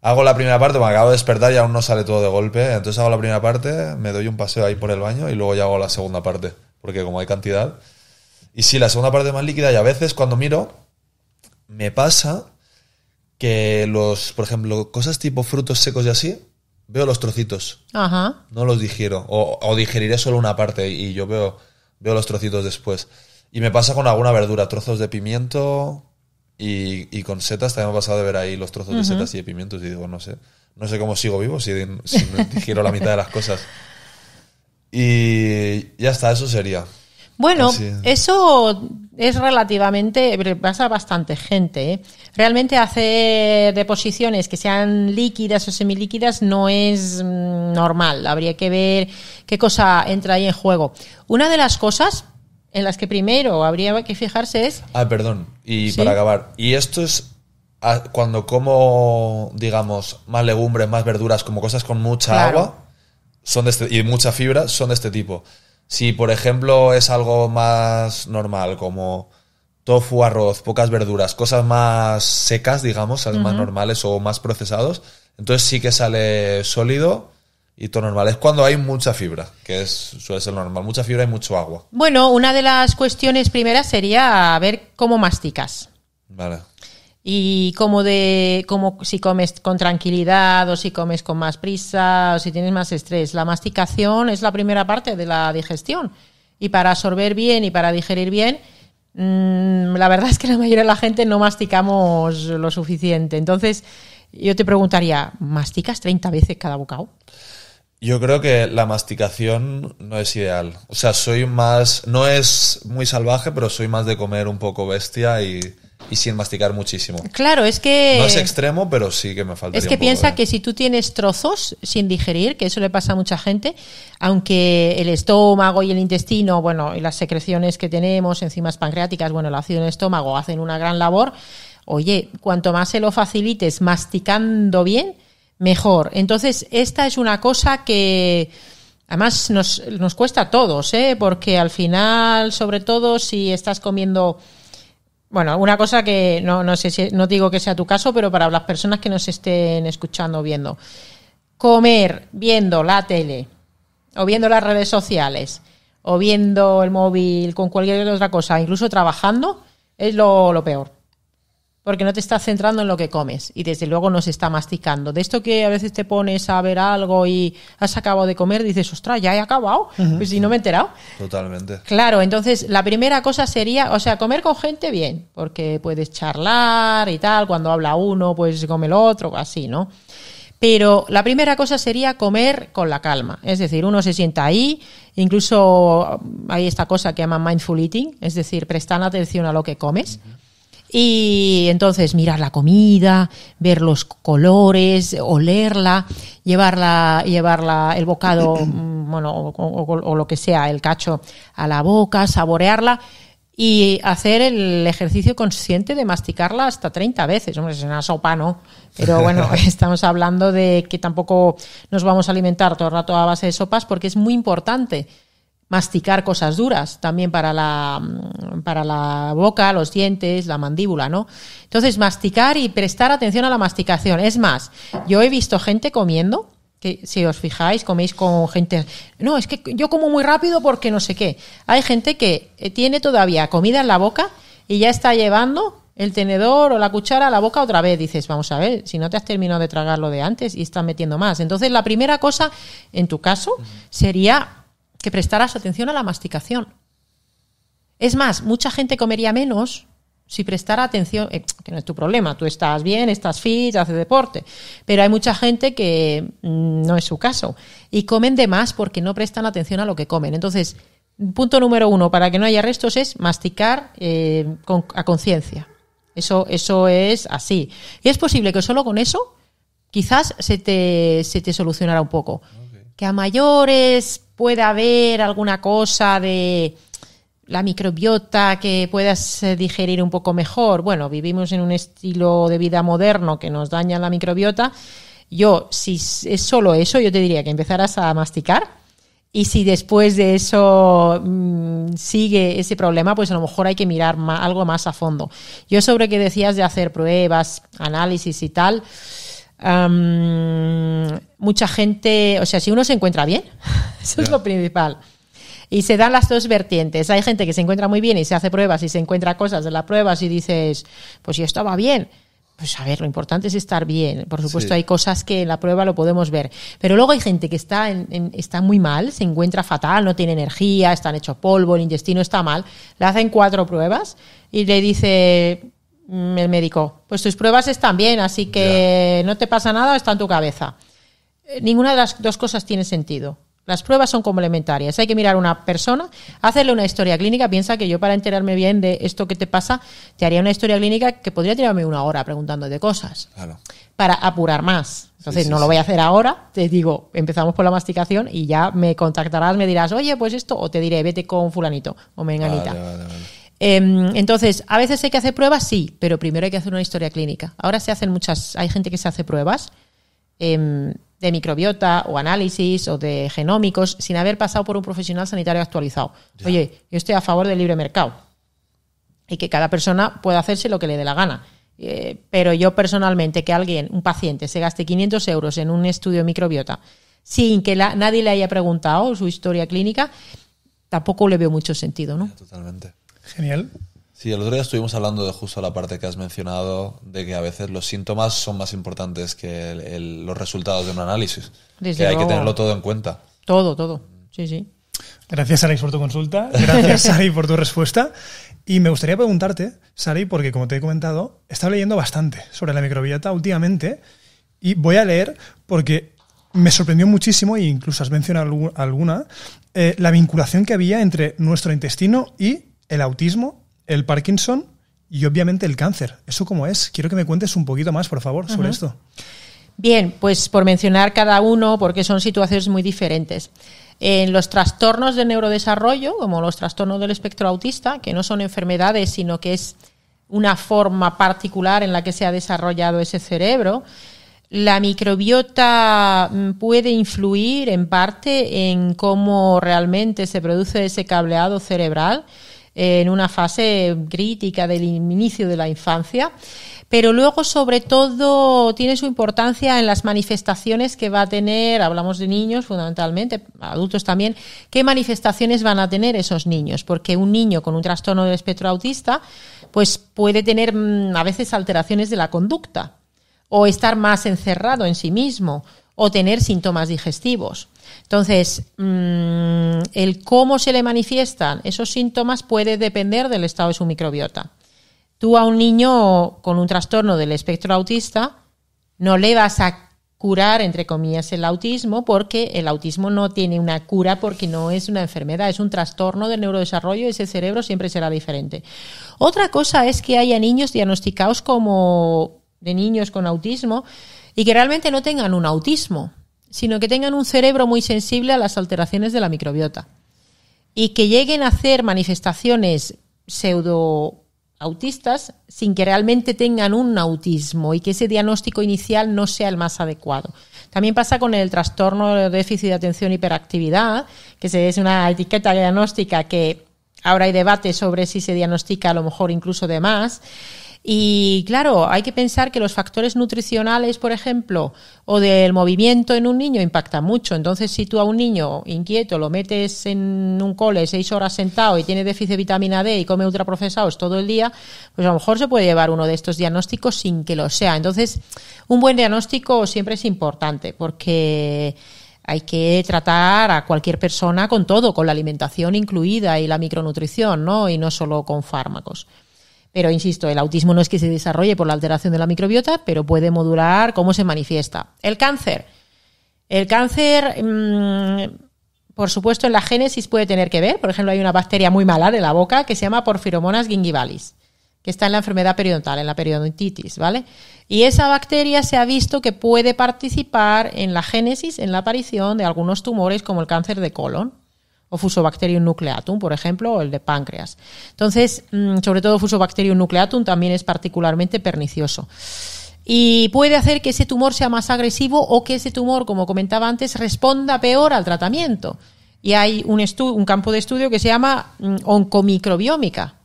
Hago la primera parte, me acabo de despertar y aún no sale todo de golpe. Entonces hago la primera parte, me doy un paseo ahí por el baño y luego ya hago la segunda parte. Porque como hay cantidad... Y sí, la segunda parte es más líquida y a veces cuando miro, me pasa que por ejemplo, cosas tipo frutos secos y así, veo los trocitos. Ajá. No los digiero. O digeriré solo una parte y yo veo los trocitos después. Y me pasa con alguna verdura, trozos de pimiento... Y con setas también me ha pasado de ver ahí los trozos de setas y de pimientos y digo, no sé cómo sigo vivo si me digiero la mitad de las cosas. Y ya está, eso sería. Bueno, Así. eso es relativamente, pasa a bastante gente, ¿eh? Realmente hacer deposiciones que sean líquidas o semilíquidas no es normal. Habría que ver qué cosa entra ahí en juego. Una de las cosas en las que primero habría que fijarse es... Perdón, y ¿Sí? para acabar. Y esto es cuando como, digamos, más legumbres, más verduras, como cosas con mucha Claro. agua son de y mucha fibra, son de este tipo. Si, por ejemplo, es algo más normal, como tofu, arroz, pocas verduras, cosas más secas, digamos, ¿sabes? Más normales o más procesados, entonces sí que sale sólido y todo normal. Es cuando hay mucha fibra, suele ser normal. Mucha fibra y mucho agua. Bueno, una de las cuestiones primeras sería ver cómo masticas. Vale. Y como si comes con tranquilidad o si comes con más prisa o si tienes más estrés. La masticación es la primera parte de la digestión. Y para absorber bien y para digerir bien, la verdad es que la mayoría de la gente no masticamos lo suficiente. Entonces, yo te preguntaría, ¿masticas 30 veces cada bocado? Yo creo que la masticación no es ideal. O sea, no es muy salvaje, pero soy más de comer un poco bestia y sin masticar muchísimo. Claro, es que... No es extremo, pero sí que me faltaría Es que un poco piensa de- que si tú tienes trozos sin digerir, que eso le pasa a mucha gente, aunque el estómago y el intestino, bueno, y las secreciones que tenemos, enzimas pancreáticas, bueno, el ácido en el estómago hacen una gran labor, oye, cuanto más se lo facilites masticando bien, mejor. Entonces, esta es una cosa que además nos cuesta a todos, ¿eh? Porque al final, sobre todo si estás comiendo... Bueno, una cosa que no sé si, no digo que sea tu caso, pero para las personas que nos estén escuchando o viendo, comer viendo la tele o viendo las redes sociales o viendo el móvil con cualquier otra cosa, incluso trabajando, es lo peor. Porque no te estás centrando en lo que comes y desde luego no se está masticando. De esto que a veces te pones a ver algo y has acabado de comer, dices, ostras, ya he acabado, pues si no me he enterado. Totalmente. Claro, entonces la primera cosa sería, o sea, comer con gente bien, porque puedes charlar y tal, cuando habla uno, pues come el otro, así, ¿no? Pero la primera cosa sería comer con la calma, es decir, uno se sienta ahí, incluso hay esta cosa que llaman mindful eating, es decir, prestar atención a lo que comes. Y entonces mirar la comida, ver los colores, olerla, llevarla el bocado, bueno, o lo que sea, el cacho a la boca, saborearla y hacer el ejercicio consciente de masticarla hasta 30 veces. Hombre, es una sopa, ¿no? Pero bueno, estamos hablando de que tampoco nos vamos a alimentar todo el rato a base de sopas porque es muy importante masticar cosas duras también para la boca, los dientes, la mandíbula, ¿no? Entonces, masticar y prestar atención a la masticación. Es más, yo he visto gente comiendo, que si os fijáis, coméis con gente... No, es que yo como muy rápido porque no sé qué. Hay gente que tiene todavía comida en la boca y ya está llevando el tenedor o la cuchara a la boca otra vez. Dices, vamos a ver, si no te has terminado de tragar lo de antes y estás metiendo más. Entonces, la primera cosa, en tu caso, sería que prestaras atención a la masticación. Es más, mucha gente comería menos si prestara atención, que no es tu problema, tú estás bien, estás fit, haces deporte, pero hay mucha gente que no es su caso y comen de más porque no prestan atención a lo que comen. Entonces, punto número 1 para que no haya restos es masticar a conciencia. Eso es así. Y es posible que solo con eso quizás se te solucionará un poco. Que a mayores pueda haber alguna cosa de la microbiota que puedas digerir un poco mejor. Bueno, vivimos en un estilo de vida moderno que nos daña la microbiota. Si es solo eso, yo te diría que empezaras a masticar y si después de eso sigue ese problema, pues a lo mejor hay que mirar algo más a fondo. Yo sobre que decías de hacer pruebas, análisis y tal... mucha gente, o sea, si uno se encuentra bien, eso es lo principal. Y se dan las dos vertientes. Hay gente que se encuentra muy bien y se hace pruebas y se encuentra cosas de las pruebas y dices, pues yo estaba bien. Pues a ver, lo importante es estar bien. Por supuesto, Sí. hay cosas que en la prueba lo podemos ver. Pero luego hay gente que está muy mal, se encuentra fatal, no tiene energía, están hecho polvo, el intestino está mal. Le hacen 4 pruebas y le dice el médico, pues tus pruebas están bien, así que no te pasa nada, está en tu cabeza. Ninguna de las dos cosas tiene sentido. Las pruebas son complementarias. Hay que mirar a una persona, hacerle una historia clínica. Piensa que yo, para enterarme bien de esto que te pasa, te haría una historia clínica que podría tirarme 1 hora preguntándote cosas. Claro. Para apurar más. Entonces, Sí, no sí, lo voy a sí. hacer ahora. Te digo, empezamos por la masticación y ya me contactarás, me dirás, oye, pues esto, o te diré, vete con fulanito o menganita. Vale. Entonces, a veces hay que hacer pruebas, sí, pero primero hay que hacer una historia clínica. Ahora se hacen hay gente que se hace pruebas de microbiota o análisis o de genómicos sin haber pasado por un profesional sanitario actualizado. Ya. Oye, yo estoy a favor del libre mercado y que cada persona pueda hacerse lo que le dé la gana. Pero yo personalmente, que un paciente, se gaste 500 euros en un estudio de microbiota sin que nadie le haya preguntado su historia clínica, tampoco le veo mucho sentido, ¿no? Totalmente. Genial. Sí, el otro día estuvimos hablando de justo la parte que has mencionado, de que a veces los síntomas son más importantes que los resultados de un análisis. Desde que hay que luego. tenerlo todo en cuenta. Todo. Sí, sí. Gracias, Sari, por tu consulta. Gracias, Sari, por tu respuesta. Y me gustaría preguntarte, Sari, porque como te he comentado, he estado leyendo bastante sobre la microbiota últimamente y voy a leer porque me sorprendió muchísimo, e incluso has mencionado alguna, la vinculación que había entre nuestro intestino y el autismo, el Parkinson y obviamente el cáncer. ¿Eso cómo es? Quiero que me cuentes un poquito más, por favor, sobre esto. Bien, pues por mencionar cada uno, porque son situaciones muy diferentes. En los trastornos de neurodesarrollo, como los trastornos del espectro autista, que no son enfermedades, sino que es una forma particular en la que se ha desarrollado ese cerebro, la microbiota puede influir en parte en cómo realmente se produce ese cableado cerebral en una fase crítica del inicio de la infancia, pero luego sobre todo tiene su importancia en las manifestaciones que va a tener, hablamos de niños fundamentalmente, adultos también, qué manifestaciones van a tener esos niños, porque un niño con un trastorno del espectro autista pues puede tener a veces alteraciones de la conducta o estar más encerrado en sí mismo o tener síntomas digestivos. Entonces, el cómo se le manifiestan esos síntomas puede depender del estado de su microbiota. Tú a un niño con un trastorno del espectro autista no le vas a curar, entre comillas, el autismo, porque el autismo no tiene una cura, porque no es una enfermedad, es un trastorno del neurodesarrollo y ese cerebro siempre será diferente. Otra cosa es que haya niños diagnosticados como de niños con autismo y que realmente no tengan un autismo, sino que tengan un cerebro muy sensible a las alteraciones de la microbiota y que lleguen a hacer manifestaciones pseudoautistas sin que realmente tengan un autismo y que ese diagnóstico inicial no sea el más adecuado. También pasa con el trastorno de déficit de atención e hiperactividad, que es una etiqueta diagnóstica que ahora hay debate sobre si se diagnostica a lo mejor incluso de más. Y claro, hay que pensar que los factores nutricionales, por ejemplo, o del movimiento en un niño impactan mucho. Entonces, si tú a un niño inquieto lo metes en un cole 6 horas sentado y tiene déficit de vitamina D y come ultraprocesados todo el día, pues a lo mejor se puede llevar uno de estos diagnósticos sin que lo sea. Entonces, un buen diagnóstico siempre es importante porque hay que tratar a cualquier persona con todo, con la alimentación incluida y la micronutrición, ¿no? Y no solo con fármacos. Pero, insisto, el autismo no es que se desarrolle por la alteración de la microbiota, pero puede modular cómo se manifiesta. El cáncer. El cáncer, por supuesto, en la génesis puede tener que ver. Por ejemplo, hay una bacteria muy mala de la boca que se llama Porphyromonas gingivalis, que está en la enfermedad periodontal, en la periodontitis, ¿vale? Y esa bacteria se ha visto que puede participar en la génesis, en la aparición de algunos tumores como el cáncer de colon, o Fusobacterium nucleatum, por ejemplo, o el de páncreas. Entonces, sobre todo Fusobacterium nucleatum también es particularmente pernicioso. Y puede hacer que ese tumor sea más agresivo o que ese tumor, como comentaba antes, responda peor al tratamiento. Y hay un campo de estudio que se llama oncomicrobiómica.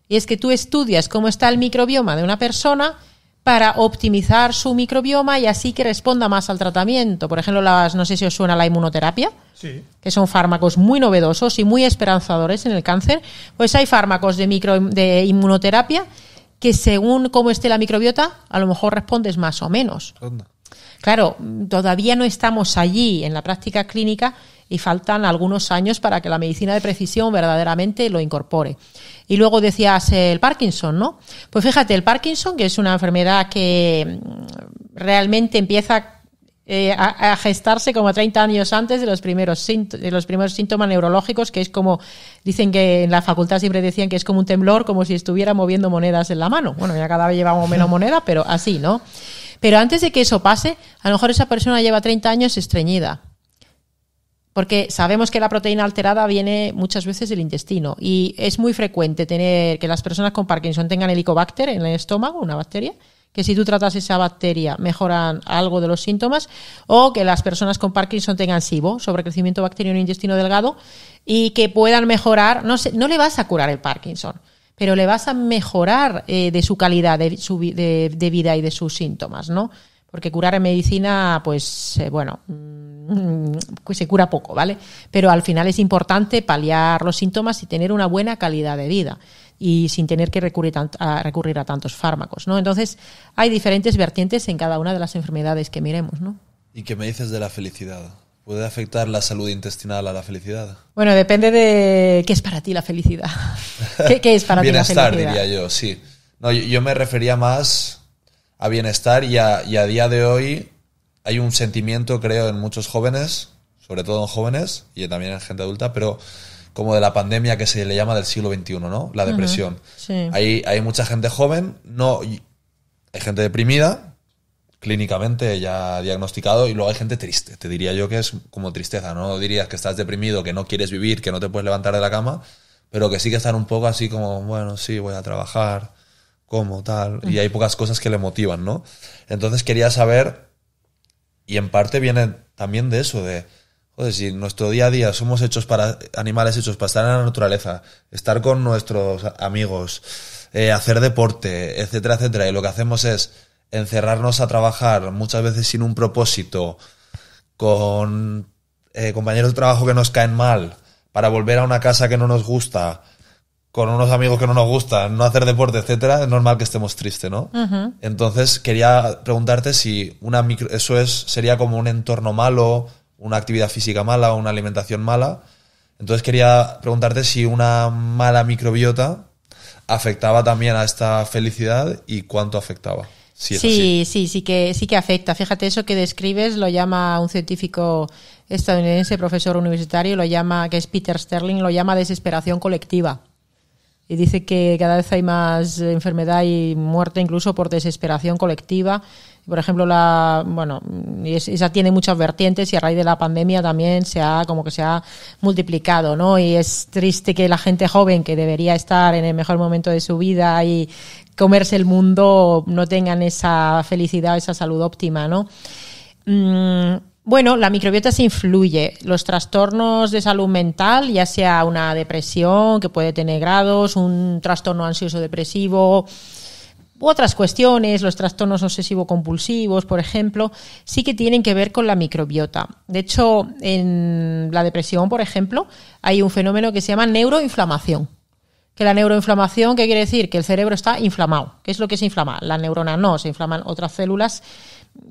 Y es que tú estudias cómo está el microbioma de una persona para optimizar su microbioma y así que responda más al tratamiento. Por ejemplo, no sé si os suena la inmunoterapia, Sí. que son fármacos muy novedosos y muy esperanzadores en el cáncer. Pues hay fármacos de inmunoterapia que según cómo esté la microbiota, a lo mejor respondes más o menos. Anda. Claro, todavía no estamos allí en la práctica clínica y faltan algunos años para que la medicina de precisión verdaderamente lo incorpore. Y luego decías el Parkinson, ¿no? Pues fíjate, el Parkinson, que es una enfermedad que realmente empieza a gestarse como 30 años antes de los primeros síntomas neurológicos, que es como, dicen que en la facultad siempre decían que es como un temblor, como si estuviera moviendo monedas en la mano. Bueno, ya cada vez llevamos menos moneda, pero así, ¿no? Pero antes de que eso pase, a lo mejor esa persona lleva 30 años estreñida. Porque sabemos que la proteína alterada viene muchas veces del intestino y es muy frecuente tener que las personas con Parkinson tengan Helicobacter en el estómago, una bacteria, que si tú tratas esa bacteria mejoran algo de los síntomas, o que las personas con Parkinson tengan SIBO, sobrecrecimiento bacteriano en el intestino delgado, y que puedan mejorar, no le vas a curar el Parkinson, pero le vas a mejorar de su calidad de vida y de sus síntomas, ¿no? Porque curar en medicina, pues se cura poco, ¿vale? Pero al final es importante paliar los síntomas y tener una buena calidad de vida y sin tener que recurrir a tantos fármacos, ¿no? Entonces, hay diferentes vertientes en cada una de las enfermedades que miremos, ¿no? ¿Y qué me dices de la felicidad? ¿Puede afectar la salud intestinal a la felicidad? Bueno, depende de qué es para ti la felicidad. ¿Qué es para ti la felicidad? Bienestar, diría yo, sí. No, yo me refería más a bienestar y a día de hoy hay un sentimiento, creo, en muchos jóvenes, sobre todo en jóvenes y también en gente adulta, pero como de la pandemia que se le llama del siglo XXI, ¿no? La depresión. Sí. Hay mucha gente joven, hay gente deprimida, clínicamente ya diagnosticado, y luego hay gente triste. Te diría yo que es como tristeza, no dirías que estás deprimido, que no quieres vivir, que no te puedes levantar de la cama, pero que sí que están un poco así como, bueno, sí, voy a trabajar, como tal, y hay pocas cosas que le motivan, ¿no? Entonces quería saber, y en parte viene también de eso, de joder, si nuestro día a día somos animales hechos para estar en la naturaleza, estar con nuestros amigos, hacer deporte, etcétera, etcétera, y lo que hacemos es encerrarnos a trabajar muchas veces sin un propósito, con compañeros de trabajo que nos caen mal, para volver a una casa que no nos gusta, con unos amigos que no nos gustan, no hacer deporte, etcétera, es normal que estemos tristes, ¿no? Uh-huh. Entonces quería preguntarte si sería como un entorno malo, una actividad física mala o una alimentación mala. Entonces quería preguntarte si una mala microbiota afectaba también a esta felicidad y cuánto afectaba. Sí que afecta. Fíjate, eso que describes lo llama un científico estadounidense, profesor universitario, que es Peter Sterling, lo llama desesperación colectiva. Y dice que cada vez hay más enfermedad y muerte incluso por desesperación colectiva. Por ejemplo, esa tiene muchas vertientes y a raíz de la pandemia también se ha multiplicado, ¿no? Y es triste que la gente joven, que debería estar en el mejor momento de su vida y comerse el mundo, no tengan esa felicidad, esa salud óptima, ¿no? Bueno, la microbiota se influye. Los trastornos de salud mental, ya sea una depresión, que puede tener grados, un trastorno ansioso-depresivo, u otras cuestiones, los trastornos obsesivo-compulsivos, por ejemplo, sí que tienen que ver con la microbiota. De hecho, en la depresión, por ejemplo, hay un fenómeno que se llama neuroinflamación. Que la neuroinflamación, ¿qué quiere decir? Que el cerebro está inflamado. ¿Qué es lo que se inflama? La neurona no, se inflaman otras células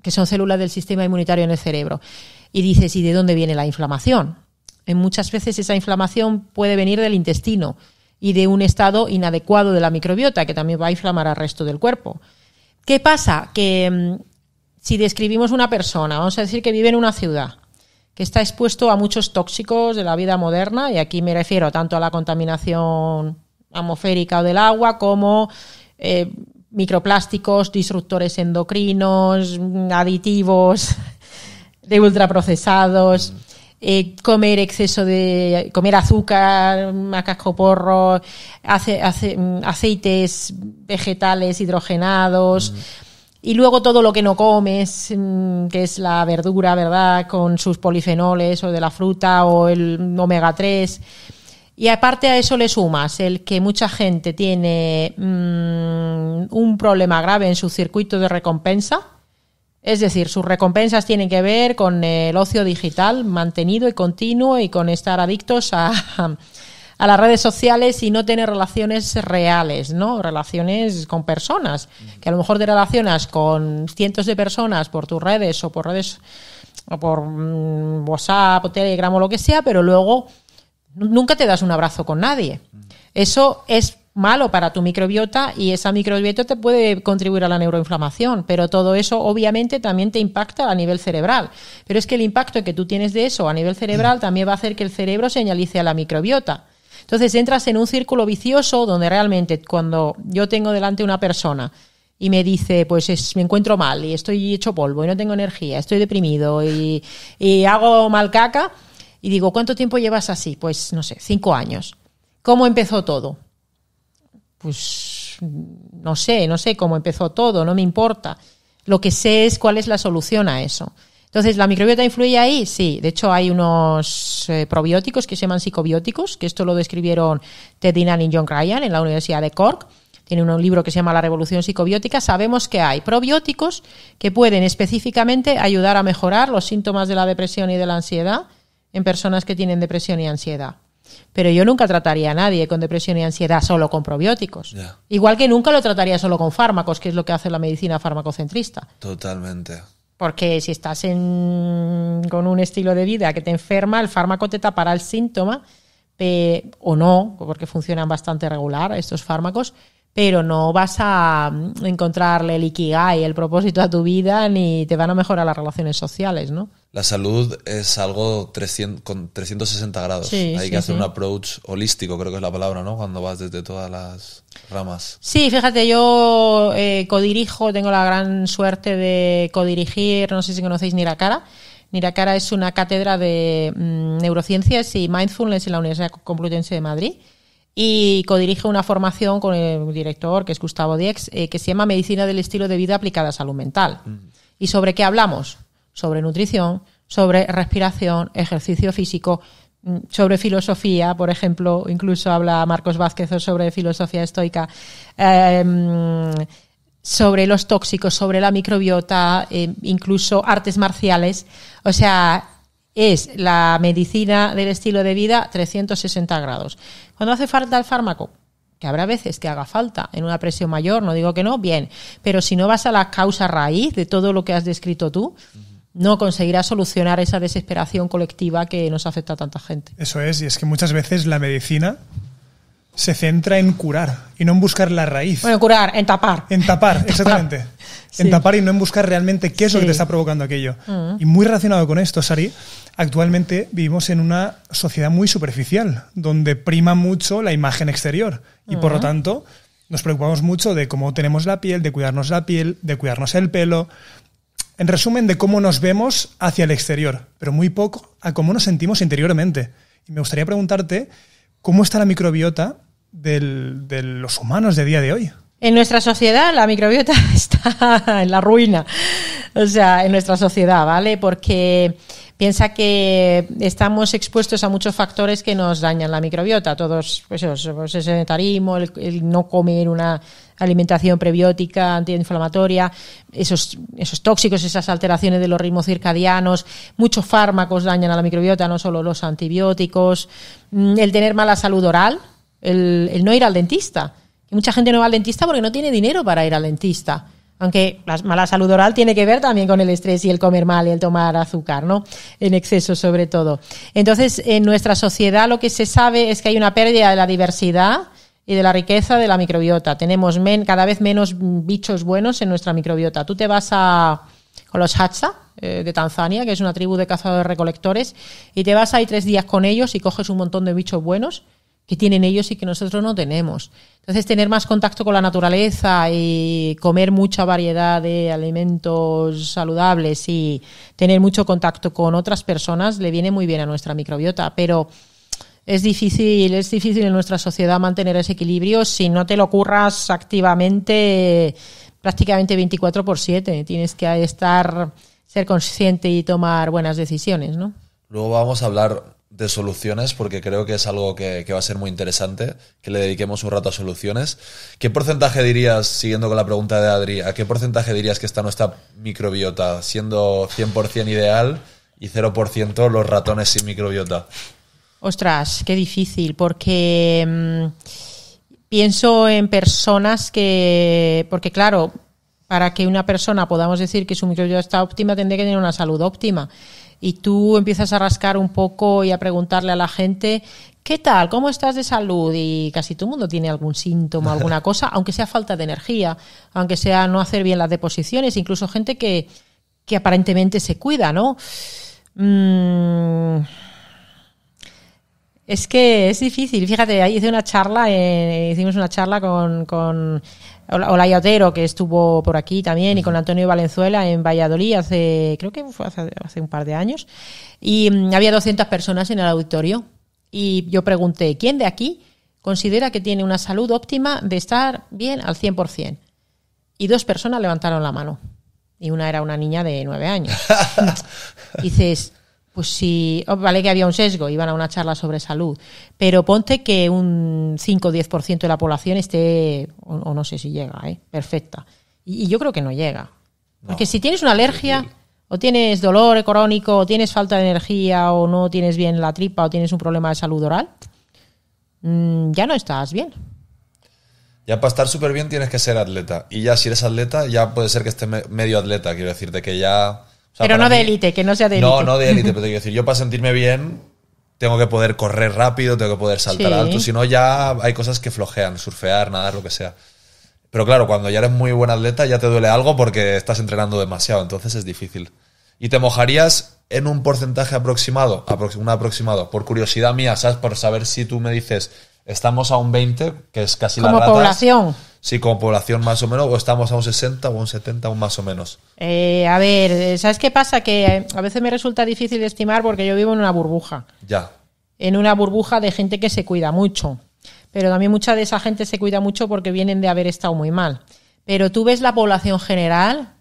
que son células del sistema inmunitario en el cerebro. Y dices, ¿y de dónde viene la inflamación? Muchas veces esa inflamación puede venir del intestino y de un estado inadecuado de la microbiota, que también va a inflamar al resto del cuerpo. ¿Qué pasa? Que si describimos una persona, vamos a decir que vive en una ciudad, que está expuesto a muchos tóxicos de la vida moderna, y aquí me refiero tanto a la contaminación atmosférica o del agua como microplásticos, disruptores endocrinos, aditivos de ultraprocesados, comer azúcar, a cascoporro, aceites vegetales hidrogenados, y luego todo lo que no comes, que es la verdura, ¿verdad?, con sus polifenoles, o de la fruta, o el omega 3. Y aparte a eso le sumas el que mucha gente tiene un problema grave en su circuito de recompensa. Es decir, sus recompensas tienen que ver con el ocio digital mantenido y continuo, y con estar adictos a las redes sociales y no tener relaciones reales, ¿no? Relaciones con personas, que a lo mejor te relacionas con cientos de personas por tus redes o por WhatsApp o Telegram o lo que sea, pero luego nunca te das un abrazo con nadie. Eso es malo para tu microbiota y esa microbiota te puede contribuir a la neuroinflamación, pero todo eso obviamente también te impacta a nivel cerebral. Pero es que el impacto que tú tienes de eso a nivel cerebral también va a hacer que el cerebro señalice a la microbiota. Entonces entras en un círculo vicioso donde realmente cuando yo tengo delante una persona y me dice, pues me encuentro mal y estoy hecho polvo y no tengo energía, estoy deprimido y hago mal caca, y digo, ¿cuánto tiempo llevas así? Pues no sé, 5 años. ¿Cómo empezó todo? Pues no sé cómo empezó todo, no me importa. Lo que sé es cuál es la solución a eso. Entonces, ¿la microbiota influye ahí? Sí. De hecho, hay unos probióticos que se llaman psicobióticos, que esto lo describieron Ted Dinnan y John Ryan en la Universidad de Cork. Tienen un libro que se llama La Revolución Psicobiótica. Sabemos que hay probióticos que pueden específicamente ayudar a mejorar los síntomas de la depresión y de la ansiedad en personas que tienen depresión y ansiedad. Pero yo nunca trataría a nadie con depresión y ansiedad solo con probióticos. Yeah. Igual que nunca lo trataría solo con fármacos, que es lo que hace la medicina farmacocentrista. Totalmente. Porque si estás con un estilo de vida que te enferma, el fármaco te tapará el síntoma, o no, porque funcionan bastante regular estos fármacos, pero no vas a encontrarle el ikigai, el propósito a tu vida, ni te van a mejorar las relaciones sociales, ¿no? La salud es algo con 360 grados. Sí, Hay que hacer un approach holístico, creo que es la palabra, ¿no? Cuando vas desde todas las ramas. Sí, fíjate, yo codirijo, tengo la gran suerte de codirigir, no sé si conocéis Nirakara. Nirakara es una cátedra de neurociencias y mindfulness en la Universidad Complutense de Madrid. Y codirige una formación con el director, que es Gustavo Diex, que se llama Medicina del Estilo de Vida aplicada a Salud Mental. ¿Y sobre qué hablamos? Sobre nutrición, sobre respiración, ejercicio físico, sobre filosofía, por ejemplo, incluso habla Marcos Vázquez sobre filosofía estoica, sobre los tóxicos, sobre la microbiota, incluso artes marciales. O sea, es la medicina del estilo de vida 360 grados. Cuando hace falta el fármaco, que habrá veces que haga falta en una presión mayor, no digo que no, bien, pero si no vas a la causa raíz de todo lo que has descrito tú, no conseguirás solucionar esa desesperación colectiva que nos afecta a tanta gente. Eso es, y es que muchas veces la medicina se centra en curar y no en buscar la raíz. Bueno, curar, en tapar. En tapar, exactamente. Sí. En tapar y no en buscar realmente qué es lo que te está provocando aquello. Y muy relacionado con esto, Sari, actualmente vivimos en una sociedad muy superficial, donde prima mucho la imagen exterior. Y por lo tanto, nos preocupamos mucho de cómo tenemos la piel, de cuidarnos la piel, de cuidarnos el pelo. En resumen, de cómo nos vemos hacia el exterior, pero muy poco a cómo nos sentimos interiormente. Y me gustaría preguntarte, ¿cómo está la microbiota de los humanos de día de hoy? En nuestra sociedad la microbiota está en la ruina, o sea, en nuestra sociedad, ¿vale? Porque piensa que estamos expuestos a muchos factores que nos dañan la microbiota, todos, pues el sedentarismo, el no comer una alimentación prebiótica, antiinflamatoria, esos tóxicos, esas alteraciones de los ritmos circadianos, muchos fármacos dañan a la microbiota, no solo los antibióticos, el tener mala salud oral, el no ir al dentista. Y mucha gente no va al dentista porque no tiene dinero para ir al dentista. Aunque la mala salud oral tiene que ver también con el estrés y el comer mal y el tomar azúcar, ¿no? En exceso, sobre todo. Entonces, en nuestra sociedad lo que se sabe es que hay una pérdida de la diversidad y de la riqueza de la microbiota. Tenemos cada vez menos bichos buenos en nuestra microbiota. Tú te vas con los Hadza de Tanzania, que es una tribu de cazadores-recolectores, y te vas ahí 3 días con ellos y coges un montón de bichos buenos que tienen ellos y que nosotros no tenemos. Entonces, tener más contacto con la naturaleza y comer mucha variedad de alimentos saludables y tener mucho contacto con otras personas le viene muy bien a nuestra microbiota, pero es difícil en nuestra sociedad mantener ese equilibrio si no te lo curras activamente prácticamente 24/7. Tienes que ser consciente y tomar buenas decisiones, ¿no? Luego vamos a hablar de soluciones, porque creo que es algo que va a ser muy interesante, que le dediquemos un rato a soluciones. ¿Qué porcentaje dirías, siguiendo con la pregunta de Adri, a qué porcentaje dirías que está nuestra microbiota, siendo 100% ideal y 0% los ratones sin microbiota? Ostras, qué difícil, porque pienso en personas porque claro, para que una persona podamos decir que su microbiota está óptima, tendría que tener una salud óptima. Y tú empiezas a rascar un poco y a preguntarle a la gente ¿qué tal? ¿Cómo estás de salud? Y casi todo el mundo tiene algún síntoma, alguna cosa, aunque sea falta de energía, aunque sea no hacer bien las deposiciones, incluso gente que aparentemente se cuida, ¿no? Es que es difícil. Fíjate, ahí hicimos una charla con Olay Otero, que estuvo por aquí también, y con Antonio Valenzuela en Valladolid creo que fue hace un par de años, y había 200 personas en el auditorio, y yo pregunté, ¿quién de aquí considera que tiene una salud óptima de estar bien al 100%? Y 2 personas levantaron la mano, y una era una niña de 9 años. Dices, pues sí, vale que había un sesgo, iban a una charla sobre salud, pero ponte que un 5 o 10% de la población esté, o no sé si llega, perfecta. Y yo creo que no llega. Porque si tienes una alergia, o tienes dolor crónico, o tienes falta de energía, o no tienes bien la tripa, o tienes un problema de salud oral, ya no estás bien. Ya para estar súper bien tienes que ser atleta. Y ya si eres atleta, ya puede ser que esté medio atleta, quiero decirte que ya... O sea, pero no mí, de élite, que no sea de élite. No de élite, pero te quiero decir, yo para sentirme bien tengo que poder correr rápido, tengo que poder saltar alto, si no ya hay cosas que flojean, surfear, nadar, lo que sea. Pero claro, cuando ya eres muy buen atleta ya te duele algo porque estás entrenando demasiado, entonces es difícil. ¿Y te mojarías en un porcentaje aproximado? Un aproximado, por curiosidad mía, ¿sabes? Por saber si tú me dices, estamos a un 20, que es casi la ¿Como población? Sí, como población más o menos, o estamos a un 60 o un 70, un más o menos. A ver, ¿sabes qué pasa? Que a veces me resulta difícil de estimar porque yo vivo en una burbuja. Ya. En una burbuja de gente que se cuida mucho. Pero también mucha de esa gente se cuida mucho porque vienen de haber estado muy mal. Pero tú ves la población general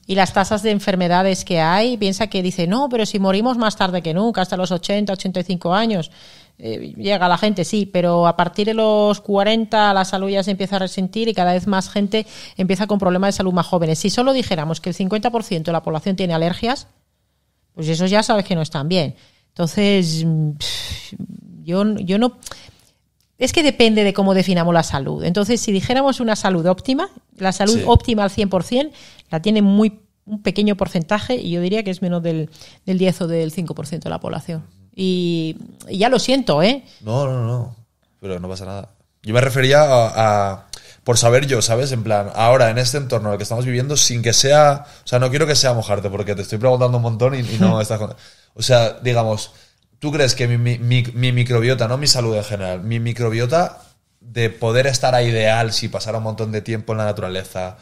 y las tasas de enfermedades que hay, piensa que dice, no, pero si morimos más tarde que nunca, hasta los 80, 85 años... llega la gente, sí, pero a partir de los 40 la salud ya se empieza a resentir y cada vez más gente empieza con problemas de salud más jóvenes. Si solo dijéramos que el 50% de la población tiene alergias, pues eso ya sabes que no están bien. Entonces, yo no... Es que depende de cómo definamos la salud. Entonces, si dijéramos una salud óptima, la salud óptima al 100% la tiene un pequeño porcentaje, y yo diría que es menos del 10 o del 5% de la población. Y ya lo siento, ¿eh? No. Pero no pasa nada. Yo me refería a por saber yo, ¿sabes? En plan, ahora, en este entorno en el que estamos viviendo, sin que sea... O sea, no quiero que sea mojarte, porque te estoy preguntando un montón y no estás... O sea, digamos, ¿tú crees que mi microbiota, no mi salud en general, mi microbiota de poder estar a ideal si pasara un montón de tiempo en la naturaleza,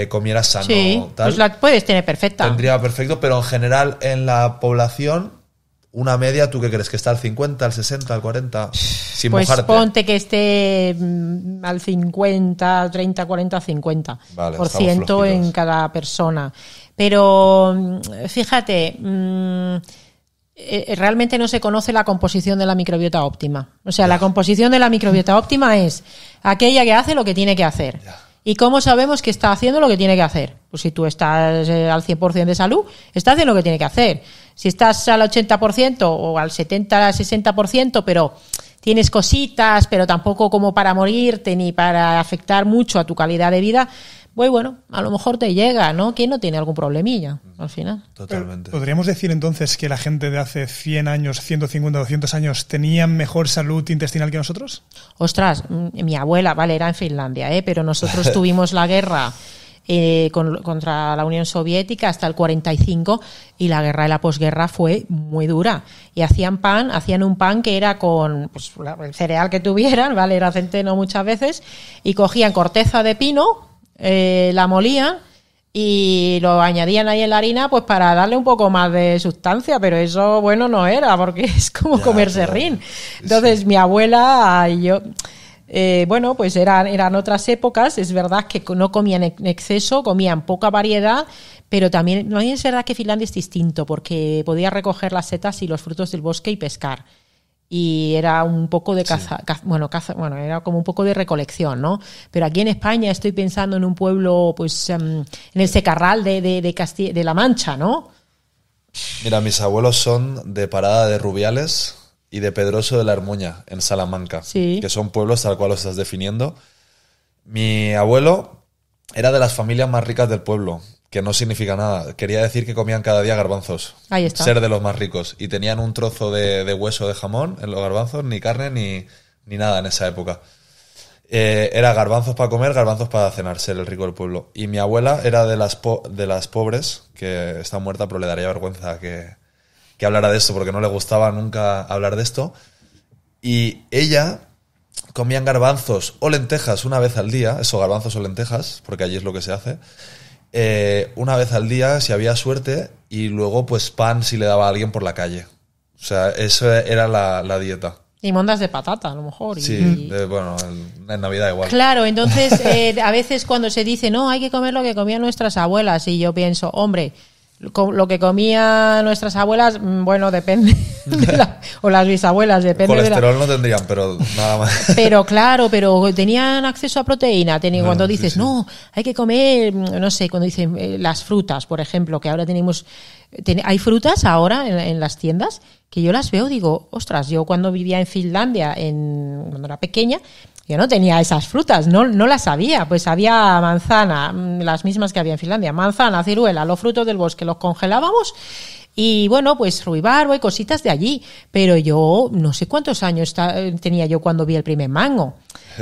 comieras sano, sí, tal... pues la puedes tener perfecta. Tendría perfecto, pero en general en la población... Una media, ¿tú qué crees? ¿Que está al 50, al 60, al 40? Sin pues mojarte. Ponte que esté al 50, 30, 40, 50% Vale, por ciento en cada persona. Pero fíjate, realmente no se conoce la composición de la microbiota óptima. O sea, la composición de la microbiota óptima es aquella que hace lo que tiene que hacer. Ya. ¿Y cómo sabemos que está haciendo lo que tiene que hacer? Pues si tú estás al 100% de salud, estás haciendo lo que tiene que hacer. Si estás al 80% o al 70, 60%, pero tienes cositas, pero tampoco como para morirte ni para afectar mucho a tu calidad de vida, pues bueno, a lo mejor te llega, ¿no? ¿Quién no tiene algún problemilla al final? Totalmente. ¿Podríamos decir entonces que la gente de hace 100 años, 150, 200 años tenían mejor salud intestinal que nosotros? Ostras, mi abuela, vale, era en Finlandia, pero nosotros tuvimos la guerra contra la Unión Soviética hasta el 45 y la guerra de la posguerra fue muy dura. Y hacían un pan que era con pues, el cereal que tuvieran, ¿vale? Era centeno muchas veces, y cogían corteza de pino, la molían y lo añadían ahí en la harina pues para darle un poco más de sustancia, pero eso bueno no era, porque es como comer serrín. Entonces mi abuela y yo... bueno, pues eran otras épocas, es verdad que no comían en exceso, comían poca variedad, pero también no es verdad que Finlandia es distinto, porque podía recoger las setas y los frutos del bosque y pescar. Y era un poco de caza, era como un poco de recolección, ¿no? Pero aquí en España estoy pensando en un pueblo, pues, en el Secarral de La Mancha, ¿no? Mira, mis abuelos son de Parada de Rubiales y de Pedroso de la Armuña, en Salamanca, sí, que son pueblos tal cual los estás definiendo. Mi abuelo era de las familias más ricas del pueblo. que no significa nada. Quería decir que comían cada día garbanzos. Ahí está. Ser de los más ricos. Y tenían un trozo de hueso de jamón en los garbanzos, ni carne ni nada en esa época. Era garbanzos para comer, garbanzos para cenar, ser el rico del pueblo. Y mi abuela era de las pobres, que está muerta, pero le daría vergüenza que hablara de esto, porque no le gustaba nunca hablar de esto. Y ella comían garbanzos o lentejas una vez al día, eso, garbanzos o lentejas, porque allí es lo que se hace, una vez al día si había suerte, y luego pues pan si le daba a alguien por la calle. O sea, eso era la dieta. Y mondas de patata, a lo mejor. Sí, bueno, en Navidad igual. Claro, entonces a veces cuando se dice, no, hay que comer lo que comían nuestras abuelas, y yo pienso, hombre, lo que comían nuestras abuelas, bueno, depende, o las bisabuelas, depende. Colesterol no tendrían, pero nada más. Pero claro, pero tenían acceso a proteína. Cuando dices, sí. no, hay que comer, no sé, cuando dicen las frutas, por ejemplo, que ahora tenemos... Hay frutas ahora en las tiendas que yo las veo, digo, ostras, yo cuando vivía en Finlandia, cuando era pequeña, yo no tenía esas frutas, no las sabía. Pues había manzana, las mismas que había en Finlandia, manzana, ciruela, los frutos del bosque, los congelábamos y bueno, pues ruibarbo y cositas de allí. Pero yo no sé cuántos años tenía yo cuando vi el primer mango.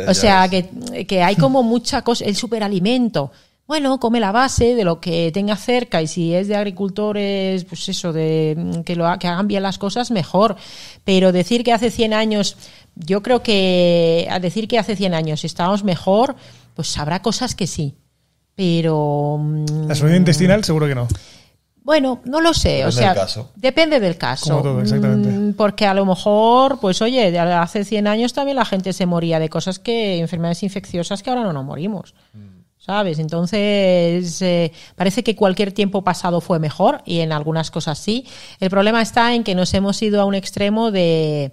O sea, que hay como mucha cosa, el superalimento. Bueno, come la base de lo que tenga cerca, y si es de agricultores, pues eso, de que hagan bien las cosas, mejor. Pero decir que hace 100 años, yo creo que a decir que hace 100 años estábamos mejor, pues habrá cosas que sí. Pero... La salud intestinal seguro que no. Bueno, no lo sé. Depende del caso. Depende del caso. Como todo, exactamente. Porque a lo mejor, pues oye, hace 100 años también la gente se moría de cosas enfermedades infecciosas que ahora no nos morimos. ¿Sabes? Entonces, parece que cualquier tiempo pasado fue mejor, y en algunas cosas sí. El problema está en que nos hemos ido a un extremo de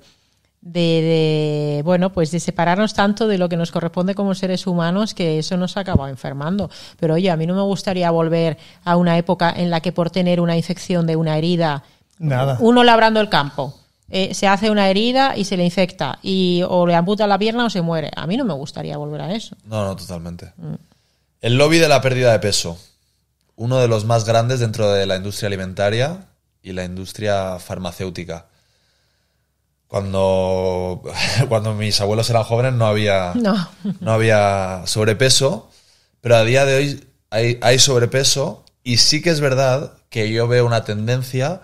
bueno, pues de separarnos tanto de lo que nos corresponde como seres humanos, que eso nos ha acabado enfermando. Pero oye, a mí no me gustaría volver a una época en la que por tener una infección de una herida, Nada. uno labrando el campo, se hace una herida y se le infecta, o le amputa la pierna o se muere. A mí no me gustaría volver a eso. No, totalmente. El lobby de la pérdida de peso. Uno de los más grandes dentro de la industria alimentaria y la industria farmacéutica. Cuando mis abuelos eran jóvenes no había sobrepeso, pero a día de hoy hay sobrepeso, y sí que es verdad que yo veo una tendencia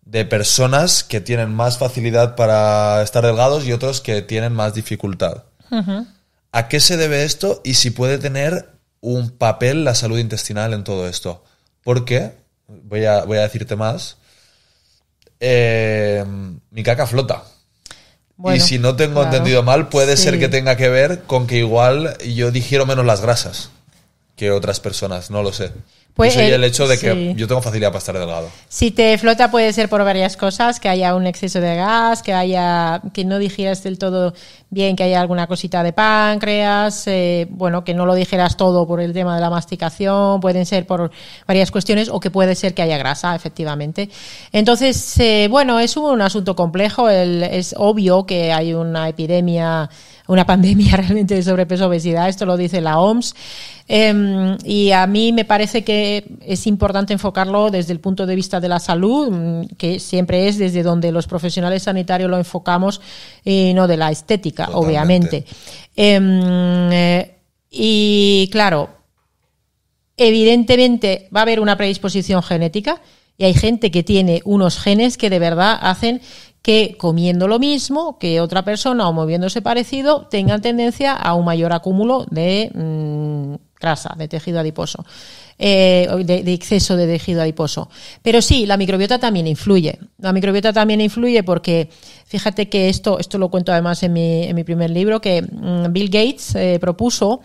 de personas que tienen más facilidad para estar delgados y otros que tienen más dificultad. Uh-huh. ¿A qué se debe esto y si puede tener un papel la salud intestinal en todo esto? Porque, voy a decirte más, mi caca flota. Bueno, y si no tengo entendido mal, puede ser que tenga que ver con que igual yo digiero menos las grasas que otras personas, no lo sé. Pues eso y el hecho de que yo tengo facilidad para estar delgado. Si te flota puede ser por varias cosas, que haya un exceso de gas, que no digieras del todo bien, que haya alguna cosita de páncreas, bueno, que no lo digeras todo por el tema de la masticación, pueden ser por varias cuestiones, o que puede ser que haya grasa, efectivamente. Entonces, bueno, es un asunto complejo, es obvio que hay una epidemia, una pandemia realmente de sobrepeso, obesidad, esto lo dice la OMS. Y a mí me parece que es importante enfocarlo desde el punto de vista de la salud, que siempre es desde donde los profesionales sanitarios lo enfocamos, y no de la estética, Totalmente. obviamente. Y claro, evidentemente va a haber una predisposición genética, y hay gente que tiene unos genes que de verdad hacen que comiendo lo mismo que otra persona o moviéndose parecido tengan tendencia a un mayor acúmulo de grasa, de tejido adiposo, de exceso de tejido adiposo. Pero sí, la microbiota también influye. La microbiota también influye porque, fíjate que esto lo cuento además en mi primer libro, que Bill Gates propuso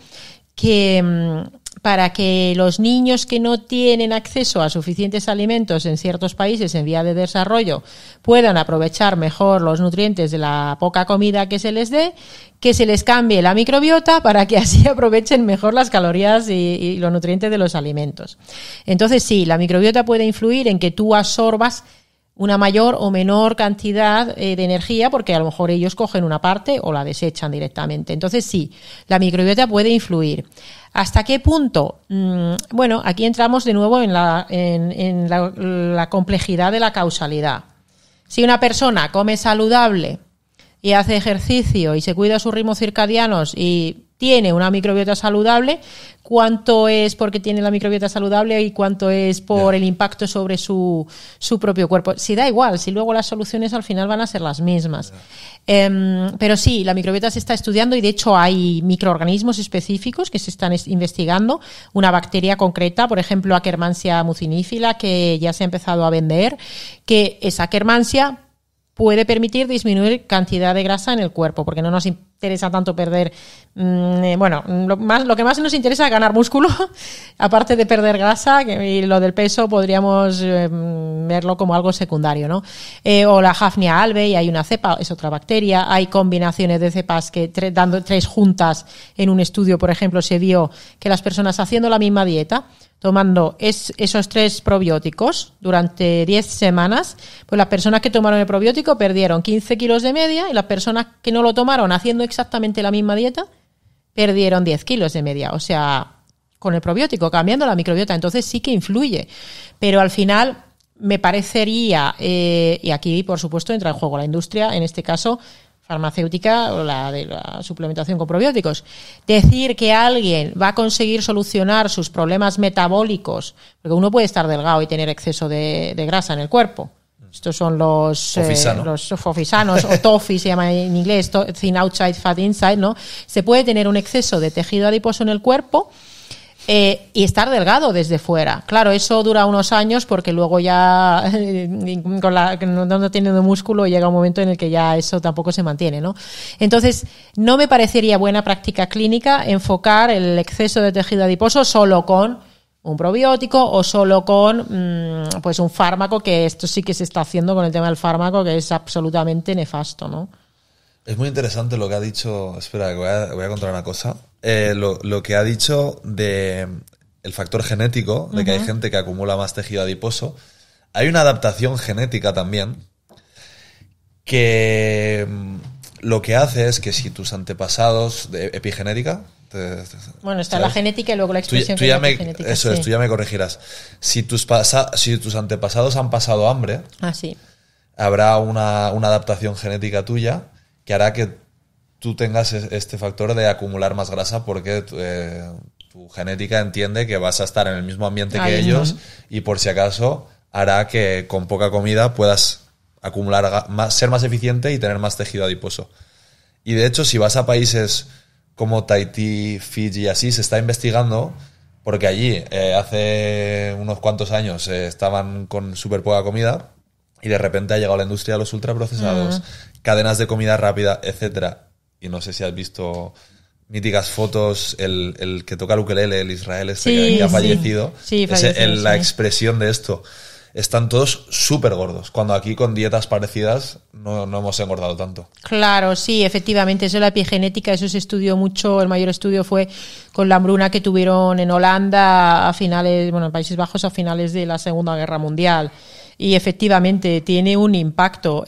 que para que los niños que no tienen acceso a suficientes alimentos en ciertos países en vía de desarrollo puedan aprovechar mejor los nutrientes de la poca comida que se les dé, que se les cambie la microbiota para que así aprovechen mejor las calorías y los nutrientes de los alimentos. Entonces sí, la microbiota puede influir en que tú absorbas una mayor o menor cantidad de energía, porque a lo mejor ellos cogen una parte o la desechan directamente. Entonces sí, la microbiota puede influir. ¿Hasta qué punto? Bueno, aquí entramos de nuevo en la complejidad de la causalidad. Si una persona come saludable y hace ejercicio y se cuida sus ritmos circadianos y tiene una microbiota saludable, ¿cuánto es porque tiene la microbiota saludable y cuánto es por el impacto sobre su propio cuerpo? Si da igual, si luego las soluciones al final van a ser las mismas. Pero sí, la microbiota se está estudiando y de hecho hay microorganismos específicos que se están investigando. Una bacteria concreta, por ejemplo, Akkermansia mucinifila, que ya se ha empezado a vender, que esa Akkermansia puede permitir disminuir cantidad de grasa en el cuerpo, porque no nos interesa tanto perder, lo que más nos interesa es ganar músculo, aparte de perder grasa, y lo del peso podríamos verlo como algo secundario, ¿no? O la Hafnia albei, hay una cepa, es otra bacteria, hay combinaciones de cepas que dando 3 juntas en un estudio, por ejemplo, se vio que las personas haciendo la misma dieta, tomando esos 3 probióticos durante 10 semanas, pues las personas que tomaron el probiótico perdieron 15 kilos de media y las personas que no lo tomaron haciendo exactamente la misma dieta perdieron 10 kilos de media. O sea, con el probiótico, cambiando la microbiota. Entonces sí que influye. Pero al final me parecería, y aquí por supuesto entra en juego la industria, en este caso farmacéutica o la de la suplementación con probióticos. Decir que alguien va a conseguir solucionar sus problemas metabólicos, porque uno puede estar delgado y tener exceso de grasa en el cuerpo. Estos son los fofisanos, o TOFI se llama en inglés, thin outside, fat inside, ¿no? Se puede tener un exceso de tejido adiposo en el cuerpo y estar delgado desde fuera. Claro, eso dura unos años porque luego ya no teniendo músculo llega un momento en el que ya eso tampoco se mantiene, ¿no? Entonces, no me parecería buena práctica clínica enfocar el exceso de tejido adiposo solo con un probiótico o solo con pues un fármaco, que esto sí que se está haciendo con el tema del fármaco, que es absolutamente nefasto, ¿no? Es muy interesante lo que ha dicho. Espera, que voy a contar una cosa. Lo que ha dicho de el factor genético, de que hay gente que acumula más tejido adiposo. Hay una adaptación genética también que lo que hace es que si tus antepasados de epigenética... Bueno, está la genética y luego la expresión genética. Eso es, tú ya me corregirás. Si tus antepasados han pasado hambre, sí, habrá una adaptación genética tuya que hará que tú tengas este factor de acumular más grasa porque tu genética entiende que vas a estar en el mismo ambiente que ellos y por si acaso hará que con poca comida puedas acumular ser más eficiente y tener más tejido adiposo. Y de hecho, si vas a países como Tahití, Fiji y así, se está investigando porque allí hace unos cuantos años estaban con súper poca comida y de repente ha llegado la industria de los ultraprocesados, cadenas de comida rápida, etcétera. Y no sé si has visto míticas fotos, el que toca el ukelele, el Israel que ha fallecido. Sí, la expresión de esto. Están todos súper gordos, cuando aquí con dietas parecidas no hemos engordado tanto. Claro, sí, efectivamente, eso es la epigenética, eso se estudió mucho, el mayor estudio fue con la hambruna que tuvieron en Holanda en Países Bajos a finales de la Segunda Guerra Mundial. Y efectivamente tiene un impacto.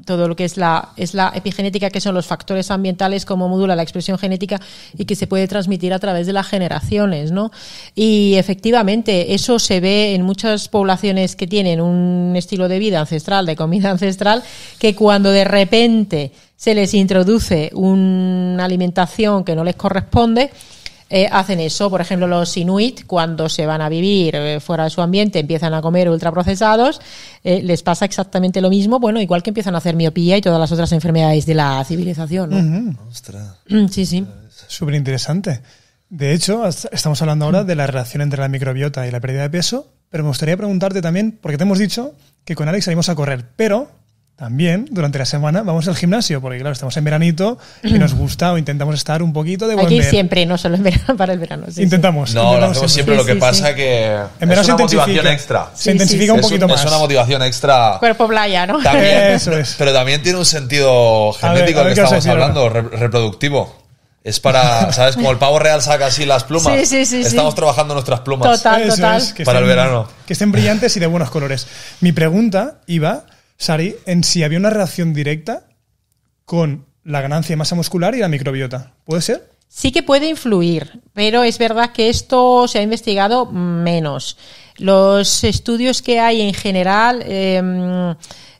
Todo lo que es la epigenética, que son los factores ambientales, cómo modula la expresión genética y que se puede transmitir a través de las generaciones, ¿no? Y efectivamente eso se ve en muchas poblaciones que tienen un estilo de vida ancestral, de comida ancestral, que cuando de repente se les introduce una alimentación que no les corresponde, hacen eso. Por ejemplo, los inuit, cuando se van a vivir fuera de su ambiente, empiezan a comer ultraprocesados, les pasa exactamente lo mismo, igual que empiezan a hacer miopía y todas las otras enfermedades de la civilización, ¿no? Ostras. Sí. Súper interesante. De hecho, estamos hablando ahora de la relación entre la microbiota y la pérdida de peso, pero me gustaría preguntarte también, porque te hemos dicho que con Alex salimos a correr, pero también durante la semana vamos al gimnasio, porque claro, estamos en veranito y nos gusta o intentamos estar un poquito de buen Aquí ver. Siempre, no solo en verano, para el verano. Sí, intentamos. No, lo hacemos siempre. Lo que pasa que en verano es una motivación extra. Se intensifica un poquito más. Es una motivación extra. Cuerpo playa, ¿no? También, eso es. Pero también tiene un sentido genético, a ver, que estamos hablando, reproductivo. Es para, ¿sabes? Como el pavo real saca así las plumas. Sí. Estamos trabajando nuestras plumas. Total. Es, para el verano. Que estén brillantes y de buenos colores. Mi pregunta iba, Sari, en si había una relación directa con la ganancia de masa muscular y la microbiota. ¿Puede ser? Sí que puede influir, pero es verdad que esto se ha investigado menos. Los estudios que hay en general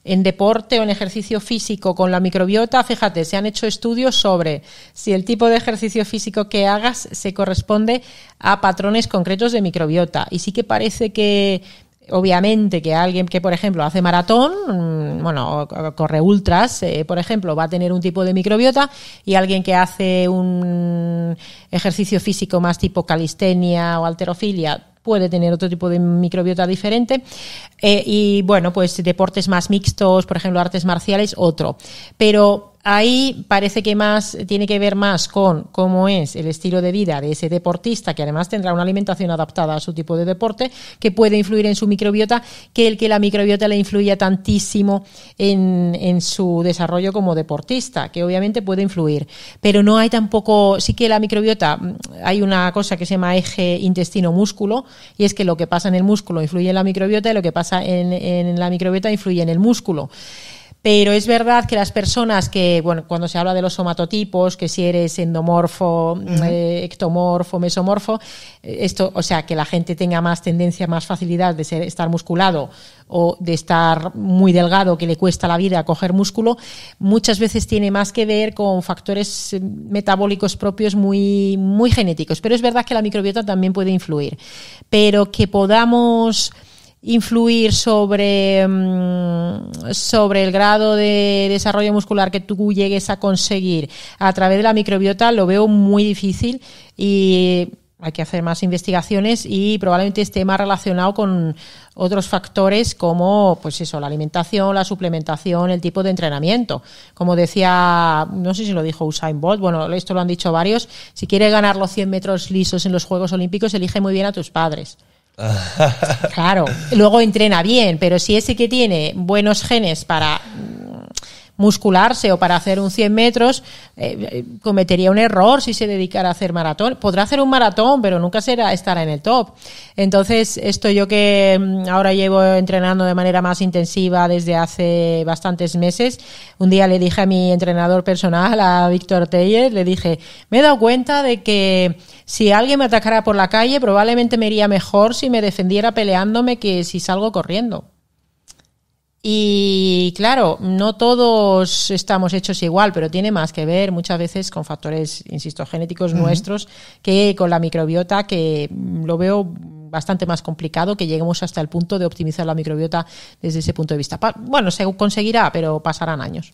en deporte o en ejercicio físico con la microbiota, fíjate, se han hecho estudios sobre si el tipo de ejercicio físico que hagas se corresponde a patrones concretos de microbiota. Y sí que parece que, obviamente, que alguien que, por ejemplo, hace maratón, bueno, o corre ultras, por ejemplo, va a tener un tipo de microbiota, y alguien que hace un ejercicio físico más tipo calistenia o halterofilia puede tener otro tipo de microbiota diferente. Y bueno, pues deportes más mixtos, por ejemplo, artes marciales, otro. Pero ahí parece que más tiene que ver más con cómo es el estilo de vida de ese deportista, que además tendrá una alimentación adaptada a su tipo de deporte, que puede influir en su microbiota, que el que la microbiota le influya tantísimo en su desarrollo como deportista, que obviamente puede influir. Pero no hay tampoco, sí que la microbiota, hay una cosa que se llama eje intestino-músculo, y es que lo que pasa en el músculo influye en la microbiota y lo que pasa en la microbiota influye en el músculo. Pero es verdad que las personas que, bueno, cuando se habla de los somatotipos, que si eres endomorfo, ectomorfo, mesomorfo, esto, o sea, que la gente tenga más tendencia, más facilidad de estar musculado o de estar muy delgado, que le cuesta la vida coger músculo, muchas veces tiene más que ver con factores metabólicos propios muy, muy genéticos. Pero es verdad que la microbiota también puede influir. Pero que podamos influir sobre el grado de desarrollo muscular que tú llegues a conseguir a través de la microbiota, lo veo muy difícil, y hay que hacer más investigaciones, y probablemente esté más relacionado con otros factores como, pues eso, la alimentación, la suplementación, el tipo de entrenamiento. Como decía, no sé si lo dijo Usain Bolt, bueno, esto lo han dicho varios, si quieres ganar los 100 metros lisos en los Juegos Olímpicos, elige muy bien a tus padres. Claro, luego entrena bien, pero si ese que tiene buenos genes para muscularse o para hacer un 100 metros, cometería un error si se dedicara a hacer maratón. Podrá hacer un maratón, pero nunca estará en el top. Entonces, esto yo que ahora llevo entrenando de manera más intensiva desde hace bastantes meses, un día le dije a mi entrenador personal, a Víctor Tellez, le dije, me he dado cuenta de que si alguien me atacara por la calle, probablemente me iría mejor si me defendiera peleándome que si salgo corriendo. Y claro, no todos estamos hechos igual, pero tiene más que ver muchas veces con factores, insisto, genéticos nuestros, que con la microbiota, que lo veo bastante más complicado que lleguemos hasta el punto de optimizar la microbiota desde ese punto de vista. Bueno, se conseguirá, pero pasarán años.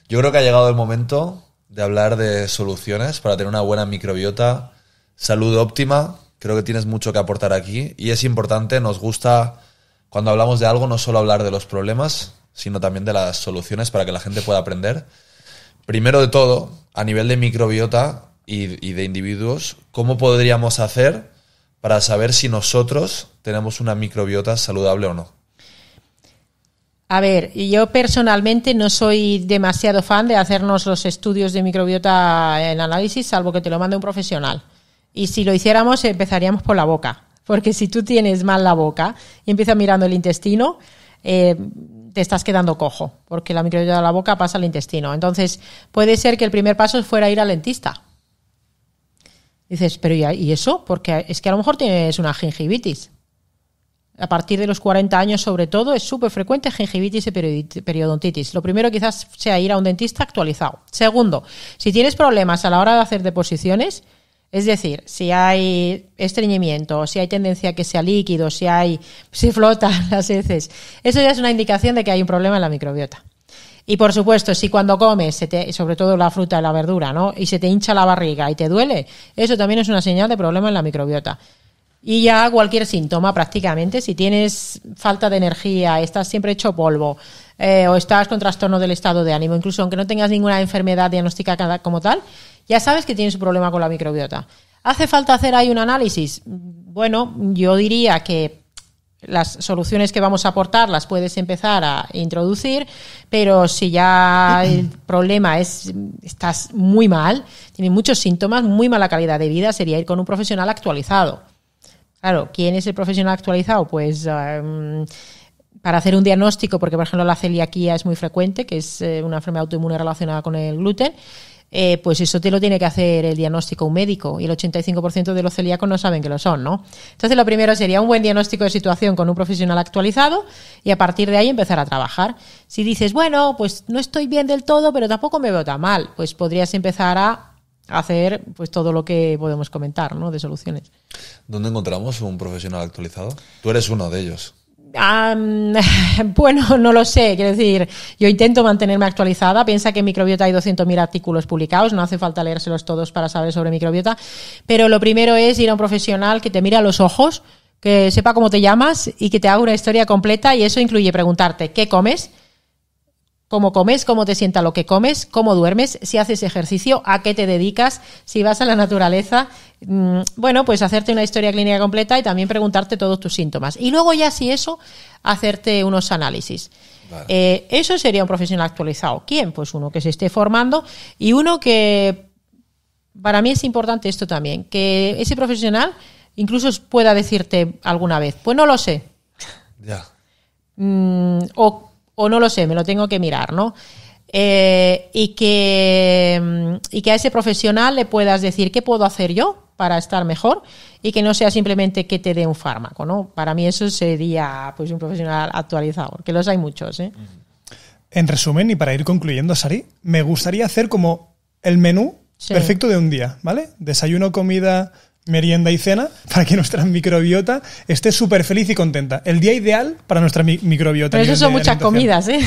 Yo creo que ha llegado el momento de hablar de soluciones para tener una buena microbiota, salud óptima. Creo que tienes mucho que aportar aquí, y es importante, nos gusta, cuando hablamos de algo, no solo hablar de los problemas, sino también de las soluciones para que la gente pueda aprender. Primero de todo, a nivel de microbiota y de individuos, ¿cómo podríamos hacer para saber si nosotros tenemos una microbiota saludable o no? A ver, yo personalmente no soy demasiado fan de hacernos los estudios de microbiota en análisis, salvo que te lo mande un profesional. Y si lo hiciéramos, empezaríamos por la boca. Porque si tú tienes mal la boca y empiezas mirando el intestino, te estás quedando cojo, porque la microbiota de la boca pasa al intestino. Entonces, puede ser que el primer paso fuera ir al dentista. Dices, pero ¿y eso? Porque es que a lo mejor tienes una gingivitis. A partir de los 40 años, sobre todo, es súper frecuente gingivitis y periodontitis. Lo primero quizás sea ir a un dentista actualizado. Segundo, si tienes problemas a la hora de hacer deposiciones, es decir, si hay estreñimiento, si hay tendencia a que sea líquido, si flotan las heces, eso ya es una indicación de que hay un problema en la microbiota. Y por supuesto, si cuando comes, sobre todo la fruta y la verdura, ¿no?, y se te hincha la barriga y te duele, eso también es una señal de problema en la microbiota. Y ya cualquier síntoma prácticamente, si tienes falta de energía, estás siempre hecho polvo, o estás con trastorno del estado de ánimo, incluso aunque no tengas ninguna enfermedad diagnosticada como tal, ya sabes que tienes un problema con la microbiota. ¿Hace falta hacer ahí un análisis? Bueno, yo diría que las soluciones que vamos a aportar las puedes empezar a introducir, pero si ya el problema es, estás muy mal, tienes muchos síntomas, muy mala calidad de vida, sería ir con un profesional actualizado. Claro, ¿quién es el profesional actualizado? Pues para hacer un diagnóstico, porque por ejemplo la celiaquía es muy frecuente, que es una enfermedad autoinmune relacionada con el gluten, pues eso te lo tiene que hacer el diagnóstico un médico, y el 85% de los celíacos no saben que lo son, ¿no? Entonces lo primero sería un buen diagnóstico de situación con un profesional actualizado, y a partir de ahí empezar a trabajar. Si dices, bueno, pues no estoy bien del todo, pero tampoco me veo tan mal, pues podrías empezar a hacer pues todo lo que podemos comentar, ¿no? De soluciones. ¿Dónde encontramos un profesional actualizado? Tú eres uno de ellos. Bueno, no lo sé, quiero decir, yo intento mantenerme actualizada. Piensa que en microbiota hay 200.000 artículos publicados, no hace falta leérselos todos para saber sobre microbiota, pero lo primero es ir a un profesional que te mire a los ojos, que sepa cómo te llamas y que te haga una historia completa, y eso incluye preguntarte qué comes, cómo te sienta lo que comes, cómo duermes, si haces ejercicio, a qué te dedicas, si vas a la naturaleza. Bueno, pues hacerte una historia clínica completa y también preguntarte todos tus síntomas. Y luego ya, si eso, hacerte unos análisis. Vale. Eso sería un profesional actualizado. ¿Quién? Pues uno que se esté formando, y uno que, para mí es importante esto también, que ese profesional incluso pueda decirte alguna vez, pues no lo sé. Ya. O no lo sé, me lo tengo que mirar, ¿no? Y que a ese profesional le puedas decir qué puedo hacer yo para estar mejor, y que no sea simplemente que te dé un fármaco, ¿no? Para mí eso sería pues un profesional actualizado, porque los hay muchos, ¿eh? En resumen, y para ir concluyendo, Sari, me gustaría hacer como el menú perfecto de un día, ¿vale? Desayuno, comida, merienda y cena, para que nuestra microbiota esté súper feliz y contenta. El día ideal para nuestra microbiota. Pero eso son muchas comidas, ¿eh?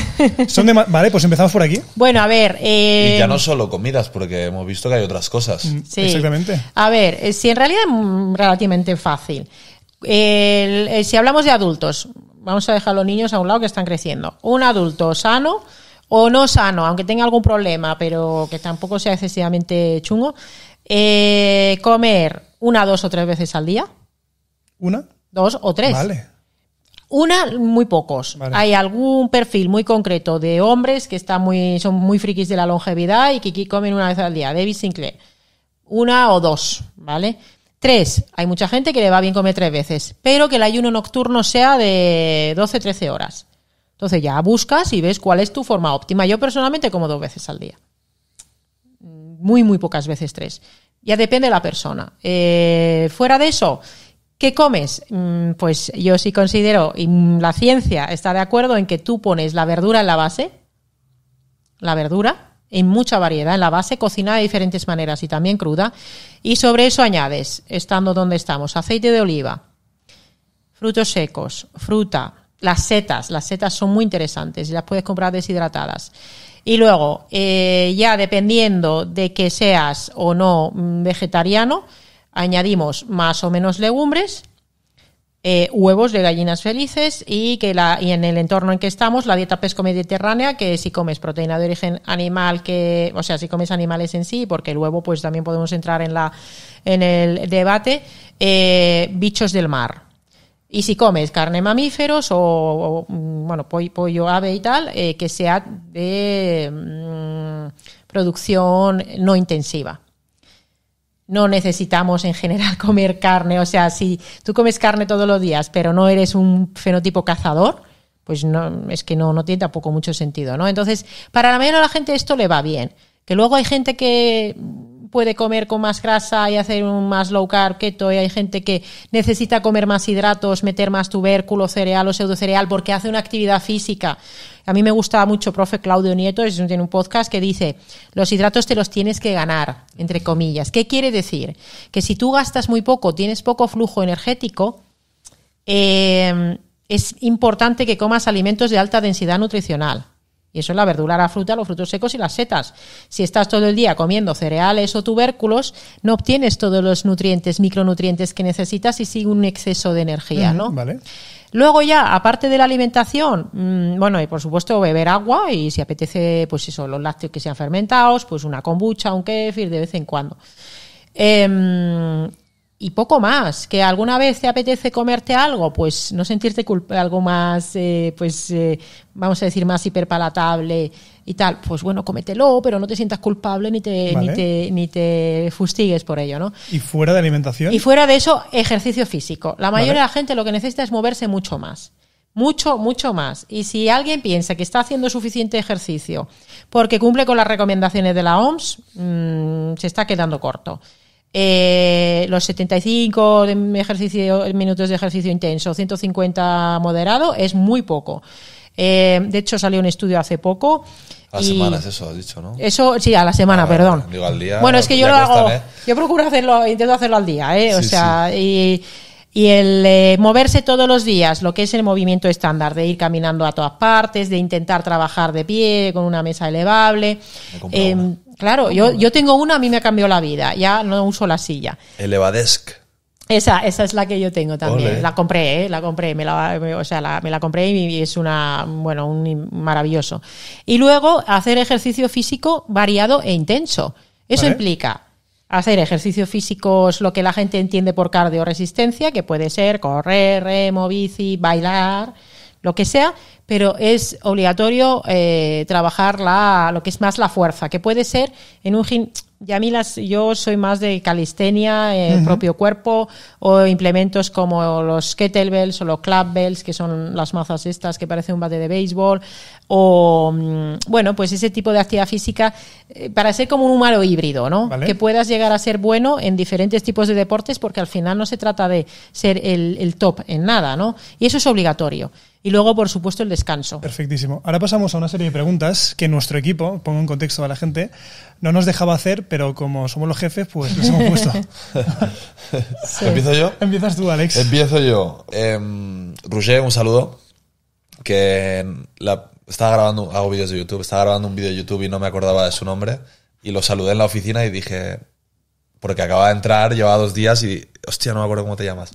Vale, pues empezamos por aquí. Bueno, a ver... Y ya no solo comidas, porque hemos visto que hay otras cosas. Sí. Exactamente. A ver, si en realidad es relativamente fácil. Si hablamos de adultos, vamos a dejar a los niños a un lado que están creciendo. Un adulto sano o no sano, aunque tenga algún problema, pero que tampoco sea excesivamente chungo, comer 1, 2 o 3 veces al día. ¿1? 2 o 3. Vale. Una, muy pocos. Vale. Hay algún perfil muy concreto de hombres que son muy frikis de la longevidad y que comen 1 vez al día. David Sinclair. 1 o 2, ¿vale? 3. Hay mucha gente que le va bien comer 3 veces, pero que el ayuno nocturno sea de 12-13 horas. Entonces ya buscas y ves cuál es tu forma óptima. Yo personalmente como 2 veces al día. Muy pocas veces 3. Ya depende de la persona. Fuera de eso, ¿qué comes? Pues yo sí considero, y la ciencia está de acuerdo en que tú pones la verdura en la base, la verdura en mucha variedad en la base, cocinada de diferentes maneras y también cruda, y sobre eso añades, estando donde estamos, aceite de oliva, frutos secos, fruta, las setas son muy interesantes y las puedes comprar deshidratadas. Y luego, ya dependiendo de que seas o no vegetariano, añadimos más o menos legumbres, huevos de gallinas felices, y en el entorno en que estamos, la dieta pesco-mediterránea, que si comes proteína de origen animal, o sea, si comes animales en sí, porque el huevo pues también podemos entrar en el debate, bichos del mar. Y si comes carne, mamíferos o pollo, ave y tal, que sea de producción no intensiva. No necesitamos en general comer carne. O sea, si tú comes carne todos los días, pero no eres un fenotipo cazador, pues no, es que no tiene tampoco mucho sentido, ¿no? Entonces, para la mayoría de la gente esto le va bien. Que luego hay gente que puede comer con más grasa y hacer un más low carb, keto, y hay gente que necesita comer más hidratos, meter más tubérculo, cereal o pseudocereal porque hace una actividad física. A mí me gusta mucho profe Claudio Nieto, tiene un podcast que dice, los hidratos te los tienes que ganar, entre comillas. ¿Qué quiere decir? Que si tú gastas muy poco, tienes poco flujo energético, es importante que comas alimentos de alta densidad nutricional. Y eso es la verdura, la fruta, los frutos secos y las setas. Si estás todo el día comiendo cereales o tubérculos, no obtienes todos los nutrientes, micronutrientes que necesitas y sigue un exceso de energía, ¿no? Vale. Luego ya, aparte de la alimentación, y por supuesto beber agua, y si apetece, pues eso, los lácteos que sean fermentados, pues una kombucha, un kéfir de vez en cuando. y poco más. Que alguna vez te apetece comerte algo, pues no sentirte algo más, vamos a decir, más hiperpalatable y tal, pues bueno, cómetelo, pero no te sientas culpable ni te fustigues por ello, ¿no? ¿Y fuera de alimentación? Y fuera de eso, ejercicio físico. La mayoría de la gente lo que necesita es moverse mucho más. Mucho, mucho más. Y si alguien piensa que está haciendo suficiente ejercicio porque cumple con las recomendaciones de la OMS, se está quedando corto. Los 75 minutos de ejercicio intenso, 150 moderado, es muy poco. De hecho, salió un estudio hace poco. A las semanas, eso has dicho, ¿no? Eso, sí, a la semana, perdón. Digo, al día. Bueno, es que yo lo hago. Cuestan, Yo procuro intento hacerlo al día, Sí, o sea, sí. Y el moverse todos los días, lo que es el movimiento estándar, de ir caminando a todas partes, de intentar trabajar de pie con una mesa elevable. Claro, yo tengo una, a mí me cambió la vida, ya no uso la silla. Elevadesk. Esa es la que yo tengo también. Ole. La compré, me la compré y es un maravilloso. Y luego hacer ejercicio físico variado e intenso. Eso implica hacer ejercicios físicos, lo que la gente entiende por cardioresistencia, que puede ser correr, remo, bici, bailar, lo que sea, pero es obligatorio trabajar lo que es más la fuerza, que puede ser en un yo soy más de calistenia, propio cuerpo, o implementos como los kettlebells o los clubbells, que son las mazas estas que parecen un bate de béisbol, o pues ese tipo de actividad física para ser como un humano híbrido, ¿no? Vale. Que puedas llegar a ser bueno en diferentes tipos de deportes, porque al final no se trata de ser el top en nada, ¿no? Y eso es obligatorio. Y luego, por supuesto, el descanso. Perfectísimo. Ahora pasamos a una serie de preguntas que nuestro equipo, pongo en contexto a la gente, no nos dejaba hacer, pero como somos los jefes, pues les hemos puesto. Sí. ¿Empiezo yo? Empiezas tú, Alex. Empiezo yo. Roger, un saludo. Que estaba grabando, hago vídeos de YouTube, estaba grabando un vídeo de YouTube y no me acordaba de su nombre. Y lo saludé en la oficina y dije, porque acababa de entrar, llevaba 2 días y, hostia, no me acuerdo cómo te llamas.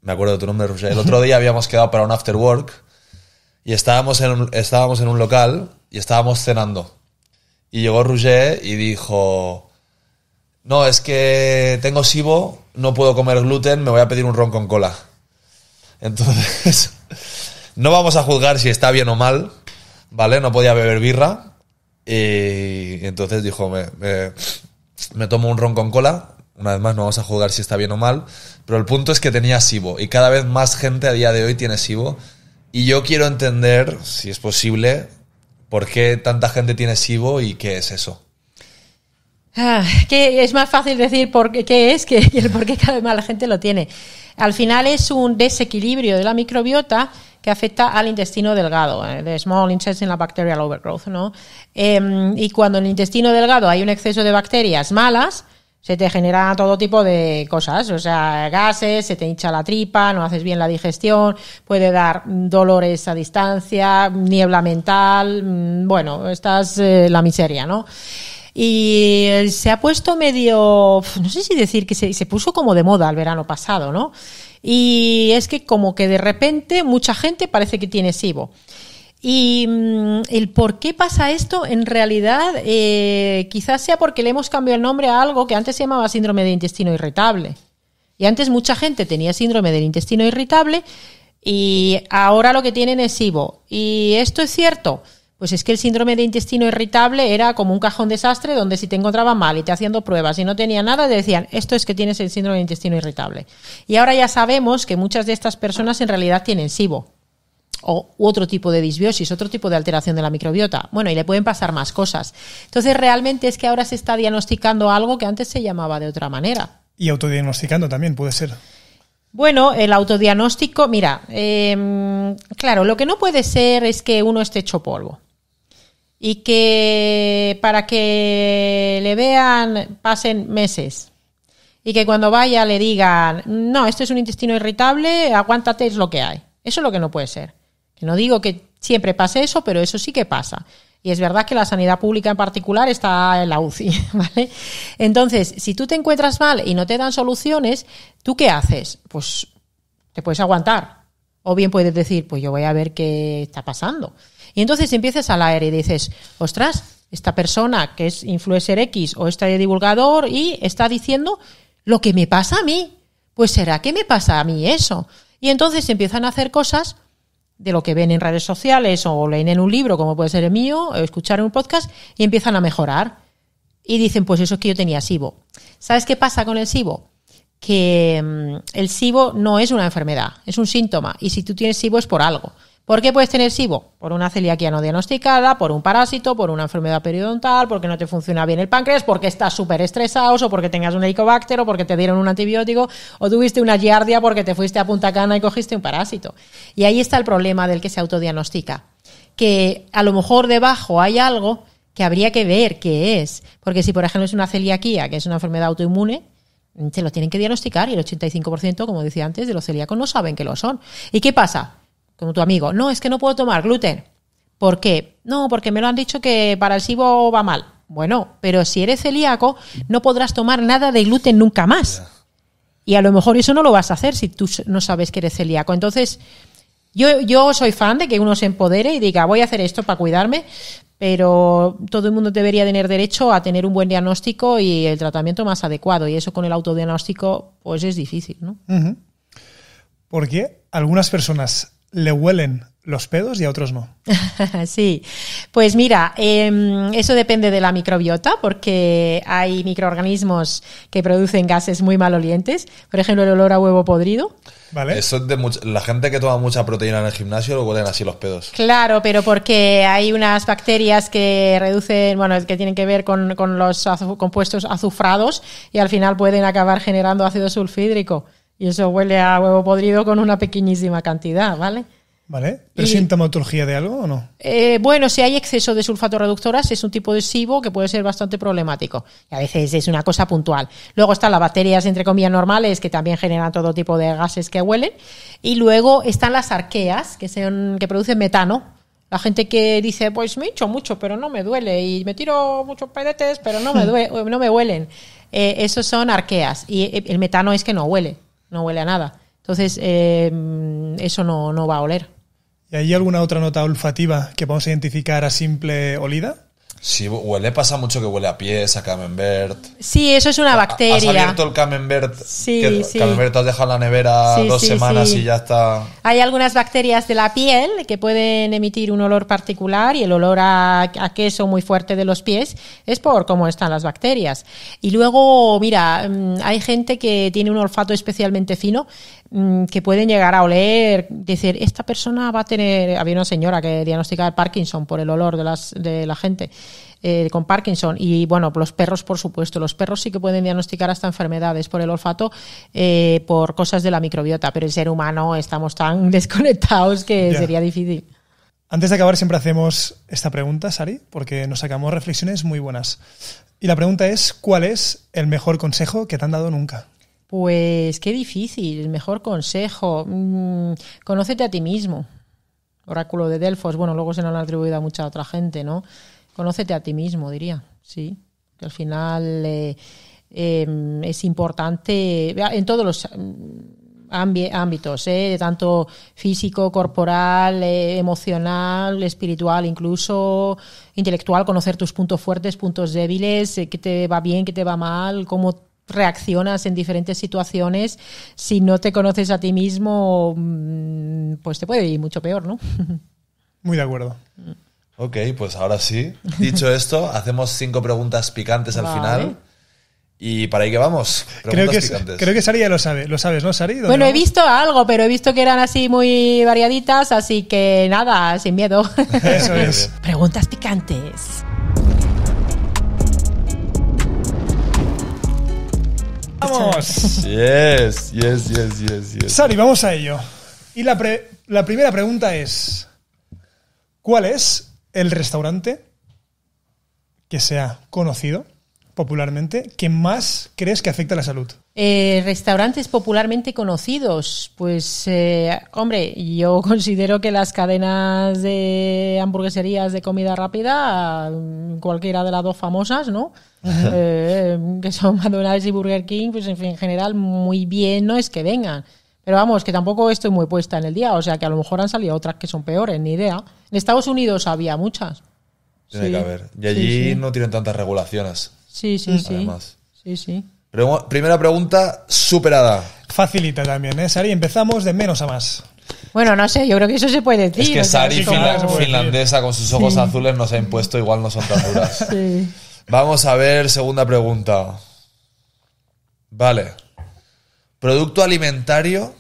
Me acuerdo de tu nombre, Roger. El otro día habíamos quedado para un after work y estábamos en un local y estábamos cenando. Y llegó Roger y dijo, no, es que tengo SIBO, no puedo comer gluten, me voy a pedir un ron con cola. Entonces, no vamos a juzgar si está bien o mal, ¿vale? No podía beber birra. Y entonces dijo, me tomo un ron con cola. Una vez más, no vamos a juzgar si está bien o mal, pero el punto es que tenía SIBO y cada vez más gente a día de hoy tiene SIBO y yo quiero entender, si es posible, por qué tanta gente tiene SIBO y qué es eso. Que es más fácil decir qué es que el por qué cada vez más la gente lo tiene. Al final es un desequilibrio de la microbiota que afecta al intestino delgado, the small intestinal bacterial overgrowth, ¿no? Y cuando en el intestino delgado hay un exceso de bacterias malas, se te genera todo tipo de cosas, o sea, gases, se te hincha la tripa, no haces bien la digestión, puede dar dolores a distancia, niebla mental, estás la miseria, ¿no? Y se ha puesto medio, no sé si decir que se puso como de moda el verano pasado, ¿no? Y es que como que de repente mucha gente parece que tiene SIBO. Y el por qué pasa esto, en realidad, quizás sea porque le hemos cambiado el nombre a algo que antes se llamaba síndrome de intestino irritable. Y antes mucha gente tenía síndrome del intestino irritable y ahora lo que tienen es SIBO. ¿Y esto es cierto? Pues es que el síndrome de intestino irritable era como un cajón desastre donde si te encontraban mal y te haciendo pruebas y no tenía nada, te decían, esto es que tienes el síndrome de intestino irritable. Y ahora ya sabemos que muchas de estas personas en realidad tienen SIBO. O otro tipo de disbiosis, otro tipo de alteración de la microbiota. Bueno, y le pueden pasar más cosas. Entonces, realmente es que ahora se está diagnosticando algo que antes se llamaba de otra manera. Y autodiagnosticando también puede ser. Bueno, el autodiagnóstico, mira, claro, lo que no puede ser es que uno esté hecho polvo. Y que para que le vean pasen meses. Y que cuando vaya le digan, no, esto es un intestino irritable, aguántate, es lo que hay. Eso es lo que no puede ser. No digo que siempre pase eso, pero eso sí que pasa. Y es verdad que la sanidad pública en particular está en la UCI, ¿vale? Entonces, si tú te encuentras mal y no te dan soluciones, ¿tú qué haces? Pues te puedes aguantar. O bien puedes decir, pues yo voy a ver qué está pasando. Y entonces empiezas al aire y dices, ostras, esta persona que es influencer X o este divulgador y está diciendo lo que me pasa a mí, pues será que me pasa a mí eso. Y entonces empiezan a hacer cosas de lo que ven en redes sociales o leen en un libro, como puede ser el mío, o escuchar en un podcast, y empiezan a mejorar. Y dicen, pues eso es que yo tenía SIBO. ¿Sabes qué pasa con el SIBO? Que el SIBO no es una enfermedad, es un síntoma. Y si tú tienes SIBO es por algo. ¿Por qué puedes tener SIBO? Por una celiaquía no diagnosticada, por un parásito, por una enfermedad periodontal, porque no te funciona bien el páncreas, porque estás súper estresado, o porque tengas un helicobacter, o porque te dieron un antibiótico, o tuviste una giardia porque te fuiste a Punta Cana y cogiste un parásito. Y ahí está el problema del que se autodiagnostica. Que a lo mejor debajo hay algo que habría que ver qué es. Porque si, por ejemplo, es una celiaquía, que es una enfermedad autoinmune, se lo tienen que diagnosticar y el 85%, como decía antes, de los celíacos no saben que lo son. ¿Y qué pasa? Como tu amigo, no, es que no puedo tomar gluten. ¿Por qué? No, porque me lo han dicho que para el SIBO va mal. Bueno, pero si eres celíaco, no podrás tomar nada de gluten nunca más. Y a lo mejor eso no lo vas a hacer si tú no sabes que eres celíaco. Entonces, yo soy fan de que uno se empodere y diga, voy a hacer esto para cuidarme, pero todo el mundo debería tener derecho a tener un buen diagnóstico y el tratamiento más adecuado. Y eso con el autodiagnóstico, pues es difícil, ¿no? Uh-huh. ¿Por qué algunas personas le huelen los pedos y a otros no? Sí, pues mira, eso depende de la microbiota, porque hay microorganismos que producen gases muy malolientes, por ejemplo el olor a huevo podrido. ¿Vale? Eso es de la gente que toma mucha proteína en el gimnasio lo huelen así los pedos. Claro, pero porque hay unas bacterias que reducen, bueno, que tienen que ver con los compuestos azufrados y al final pueden acabar generando ácido sulfídrico. Y eso huele a huevo podrido con una pequeñísima cantidad, ¿vale? ¿Vale? ¿Pero es sintomatología de algo o no? Bueno, si hay exceso de sulfatorreductoras es un tipo de SIBO que puede ser bastante problemático. Y a veces es una cosa puntual. Luego están las bacterias, entre comillas, normales, que también generan todo tipo de gases que huelen. Y luego están las arqueas, que producen metano. La gente que dice, pues me hincho mucho, pero no me duele. Y me tiro muchos pedetes, pero no me huelen. Esos son arqueas. Y el metano es que no huele a nada. Entonces, eso no va a oler. ¿Y hay alguna otra nota olfativa que podemos identificar a simple olida? Sí, pasa mucho que huele a pies, a camembert. Sí, eso es una bacteria. ¿Has abierto el camembert? Sí, sí. Camembert has dejado en la nevera 2 semanas y ya está. Hay algunas bacterias de la piel que pueden emitir un olor particular y el olor a queso muy fuerte de los pies es por cómo están las bacterias. Y luego, mira, hay gente que tiene un olfato especialmente fino que pueden llegar a oler, decir, esta persona va a tener... Había una señora que diagnosticaba Parkinson por el olor de la gente con Parkinson. Y bueno, los perros, por supuesto. Los perros sí que pueden diagnosticar hasta enfermedades por el olfato, por cosas de la microbiota. Pero el ser humano estamos tan desconectados que sería difícil. Antes de acabar siempre hacemos esta pregunta, Sari, porque nos sacamos reflexiones muy buenas. Y la pregunta es, ¿cuál es el mejor consejo que te han dado nunca? Pues qué difícil, el mejor consejo. Conócete a ti mismo. Oráculo de Delfos, bueno, luego se nos lo han atribuido a mucha otra gente, ¿no? Conócete a ti mismo, diría, sí. Que al final es importante en todos los ámbitos, tanto físico, corporal, emocional, espiritual, incluso intelectual, conocer tus puntos fuertes, puntos débiles, qué te va bien, qué te va mal, cómo reaccionas en diferentes situaciones. Si no te conoces a ti mismo, pues te puede ir mucho peor, ¿no? Muy de acuerdo. Ok, pues ahora sí. Dicho esto, hacemos 5 preguntas picantes al final. Y para ahí que vamos. Creo que Sari ya lo sabe. ¿Lo sabes, no, Sari? Bueno, he visto algo, pero he visto que eran así muy variaditas, así que nada, sin miedo. Eso es. Preguntas picantes. ¡Vamos! Yes. Sari, vamos a ello. Y la primera pregunta es, ¿cuál es el restaurante que sea conocido popularmente que más crees que afecta a la salud? Restaurantes popularmente conocidos, pues hombre, yo considero que las cadenas de hamburgueserías de comida rápida, cualquiera de las dos famosas, ¿no? Que son McDonald's y Burger King, pues en general muy bien no es que vengan. Pero vamos, que tampoco estoy muy puesta en el día, o sea que a lo mejor han salido otras que son peores, ni idea. En Estados Unidos había muchas. Tiene que haber. Y allí no tienen tantas regulaciones. Sí. Además. Sí. Primera pregunta superada. Facilita también, ¿eh, Sari? Empezamos de menos a más. Bueno, no sé, yo creo que eso se puede decir. Es que o sea, Sari, es como- finlandesa, con sus ojos azules, nos ha impuesto, igual no son tan duras. Sí. Vamos a ver, segunda pregunta. Vale. Producto alimentario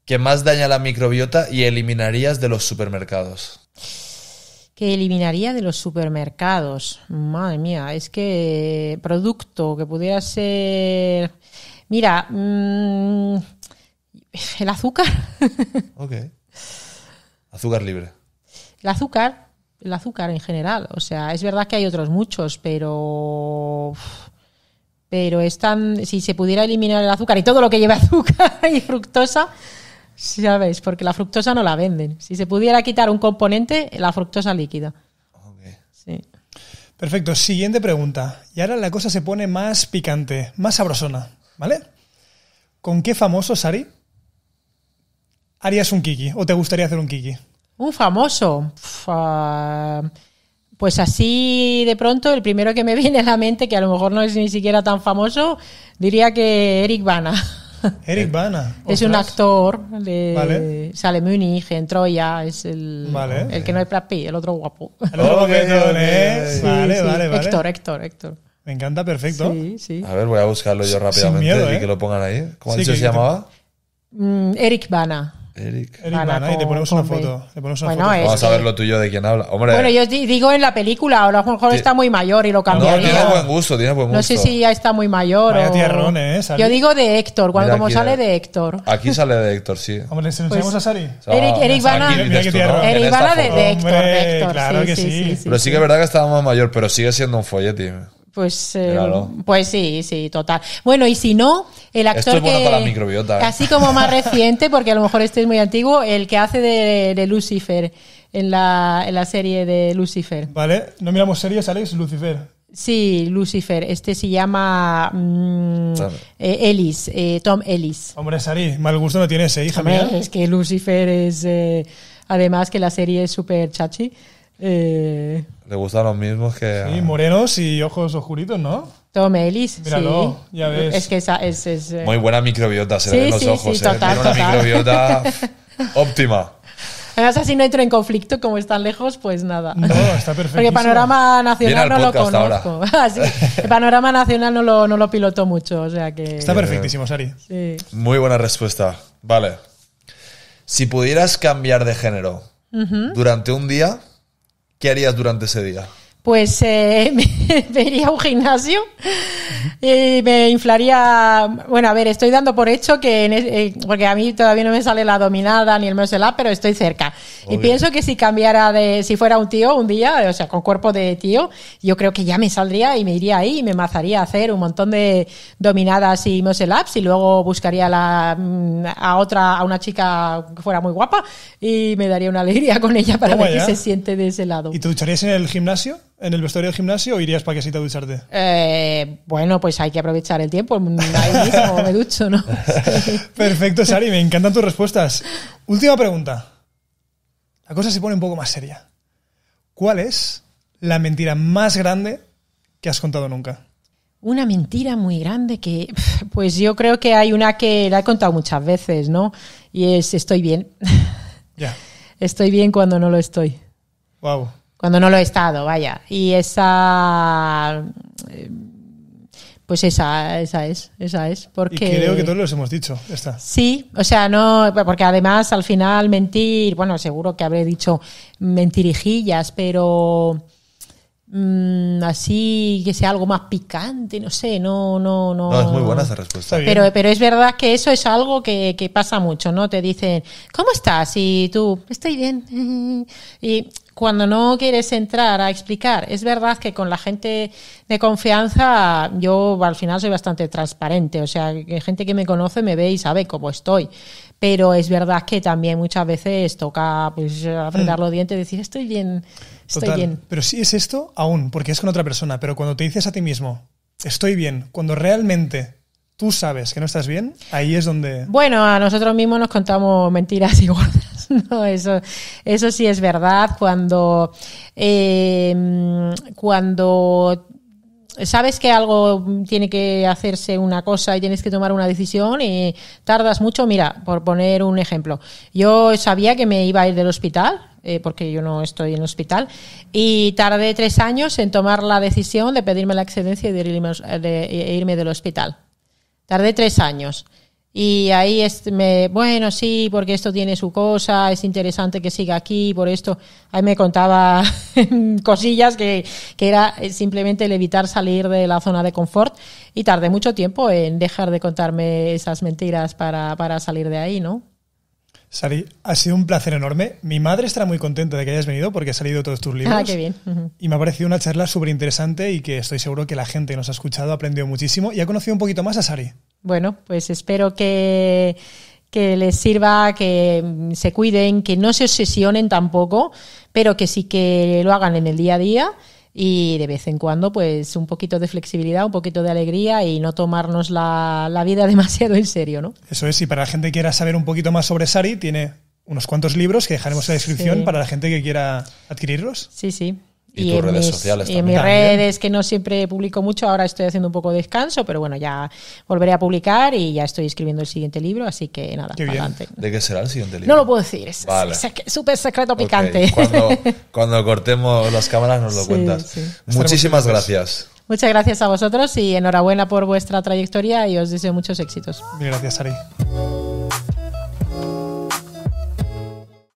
que más daña la microbiota y eliminarías de los supermercados. Que eliminaría de los supermercados. Madre mía, es que producto que pudiera ser... Mira, el azúcar. Ok. Azúcar libre. El azúcar en general. O sea, es verdad que hay otros muchos, pero si se pudiera eliminar el azúcar y todo lo que lleva azúcar y fructosa, ¿sabes? Porque la fructosa no la venden. Si se pudiera quitar un componente, la fructosa líquida. Ok. Sí. Perfecto, siguiente pregunta. Y ahora la cosa se pone más picante, más sabrosona, ¿vale? ¿Con qué famoso, Sari, harías un kiki o te gustaría hacer un kiki? Un famoso. Pues así de pronto, el primero que me viene a la mente, que a lo mejor no es ni siquiera tan famoso, diría que Eric Bana. Eric Bana. Es un Ostras. actor, Vale. sale en Múnich, en Troya, es el Vale. que no es Brad Pitt, el otro guapo. El otro guapetón, ¿eh? Sí, Vale, Sí, sí. vale, vale. Héctor. Me encanta, perfecto. Sí, sí. A ver, voy a buscarlo yo rápidamente miedo, y ¿eh? que lo pongan ahí. ¿Cómo has Sí, dicho que que se llamaba? Eric Bana. Eric. Eric Bana Bana, y te con- ponemos una con B. foto. Le ponemos una Bueno, foto. es Vamos a que- ver lo tuyo de quién habla. Hombre, Bueno, yo digo en la película, a lo mejor Sí. está muy mayor y lo no, cambiaría. tiene buen gusto, tiene buen gusto. No sé si ya está muy mayor Vaya o... tierrón, ¿eh, Sari? Yo digo de Héctor, cuando Mira como aquí, sale de Héctor. Aquí sale de Héctor, sí. Hombre, ¿se lo enseñamos a Sari? Eric Bana- aquí dices Mira qué tú, ¿no? tierno. En Eric esta Bana foto. de Héctor, Hombre, de Héctor. claro que sí. Pero sí que es verdad que estaba más mayor, pero sigue siendo un folleti. Pues, Míralo. pues sí, total. Bueno, y si no, el actor Esto es bueno que... para la microbiota, ¿eh? Así como más reciente, porque a lo mejor este es muy antiguo, el que hace de Lucifer en la serie de Lucifer. Vale, no miramos series, Alex, Lucifer. Sí, Lucifer. Este se llama Claro. Ellis, Tom Ellis. Hombre, Sari, mal gusto no tienes, hija Hombre, mía. es que Lucifer es... además que la serie es súper chachi. Le gustan los mismos que... Sí, morenos y ojos oscuritos, ¿no? Tom Ellis, Míralo, sí. ya ves. Es que esa es... Muy buena microbiota, se Sí, le ven los sí, ojos. sí, total, Tiene una total. microbiota óptima. Además, así no entro en conflicto, como están lejos, pues nada. No, está perfecto. Porque Panorama Viene Nacional al no lo podcast ahora. conozco. Ah, sí. El Panorama Nacional no lo piloto mucho, o sea que... Está perfectísimo, Sari. Sí. Muy buena respuesta. Vale. Si pudieras cambiar de género durante un día, ¿qué harías durante ese día? Pues me iría a un gimnasio y me inflaría... Bueno, a ver, estoy dando por hecho que... porque a mí todavía no me sale la dominada ni el muscle up, pero estoy cerca. Y Obvio. pienso que si cambiara si fuera un tío un día, o sea, con cuerpo de tío, yo creo que ya me saldría y me iría ahí y me mazaría a hacer un montón de dominadas y muscle ups y luego buscaría a una chica que fuera muy guapa y me daría una alegría con ella para Toma ver qué ya. se siente de ese lado. ¿Y te ducharías en el gimnasio? ¿En el vestuario del gimnasio o irías para casita a ducharte? Bueno, pues hay que aprovechar el tiempo. Ahí mismo me ducho, ¿no? Sí. Perfecto, Sari, me encantan tus respuestas. Última pregunta. La cosa se pone un poco más seria. ¿Cuál es la mentira más grande que has contado nunca? Una mentira muy grande que, pues yo creo que hay una que la he contado muchas veces, ¿no? Y es estoy bien. Ya. Estoy bien cuando no lo estoy. Wow. Cuando no lo he estado, vaya. Y esa... Pues esa es. Porque... Y creo que todos los hemos dicho. Ya está. Sí, o sea, no, porque además al final mentir, bueno, seguro que habré dicho mentirijillas, pero así que sea algo más picante, no sé, no. No, es muy buena esa respuesta. Está bien. Pero es verdad que eso es algo que pasa mucho, ¿no? Te dicen, ¿cómo estás? Y tú, estoy bien. Y cuando no quieres entrar a explicar, es verdad que con la gente de confianza yo al final soy bastante transparente, o sea, que gente que me conoce me ve y sabe cómo estoy. Pero es verdad que también muchas veces toca pues apretar los dientes y decir, estoy bien, estoy Total. bien. Pero sí es esto aún, porque es con otra persona. Pero cuando te dices a ti mismo, estoy bien, cuando realmente tú sabes que no estás bien, ahí es donde... Bueno, a nosotros mismos nos contamos mentiras y gordas. No, eso sí es verdad. Cuando sabes que algo tiene que hacerse una cosa y tienes que tomar una decisión y tardas mucho. Mira, por poner un ejemplo, yo sabía que me iba a ir del hospital, porque yo no estoy en el hospital, y tardé 3 años en tomar la decisión de pedirme la excedencia y de irme del hospital. Tardé 3 años. Y ahí bueno, sí, porque esto tiene su cosa, es interesante que siga aquí, por esto. Ahí me contaba cosillas que era simplemente el evitar salir de la zona de confort, y tardé mucho tiempo en dejar de contarme esas mentiras para salir de ahí, ¿no? Sari, ha sido un placer enorme. Mi madre estará muy contenta de que hayas venido porque han salido todos tus libros. Ah, qué bien. Uh-huh. Y me ha parecido una charla súper interesante y que estoy seguro que la gente que nos ha escuchado ha aprendido muchísimo y ha conocido un poquito más a Sari. Bueno, pues espero que les sirva, que se cuiden, que no se obsesionen tampoco, pero que sí que lo hagan en el día a día y de vez en cuando pues un poquito de flexibilidad, un poquito de alegría y no tomarnos la vida demasiado en serio, ¿no? Eso es, y para la gente que quiera saber un poquito más sobre Sari, tiene unos cuantos libros que dejaremos en la descripción para la gente que quiera adquirirlos. Sí, sí. Y tus redes sociales también. Y en mis redes, que no siempre publico mucho, ahora estoy haciendo un poco de descanso, pero bueno, ya volveré a publicar y ya estoy escribiendo el siguiente libro, así que nada, adelante. ¿De qué será el siguiente libro? No lo puedo decir, es súper secreto picante. Cuando cortemos las cámaras nos lo cuentas. Sí. Muchísimas gracias. Muchas gracias a vosotros y enhorabuena por vuestra trayectoria y os deseo muchos éxitos. Gracias, Sari.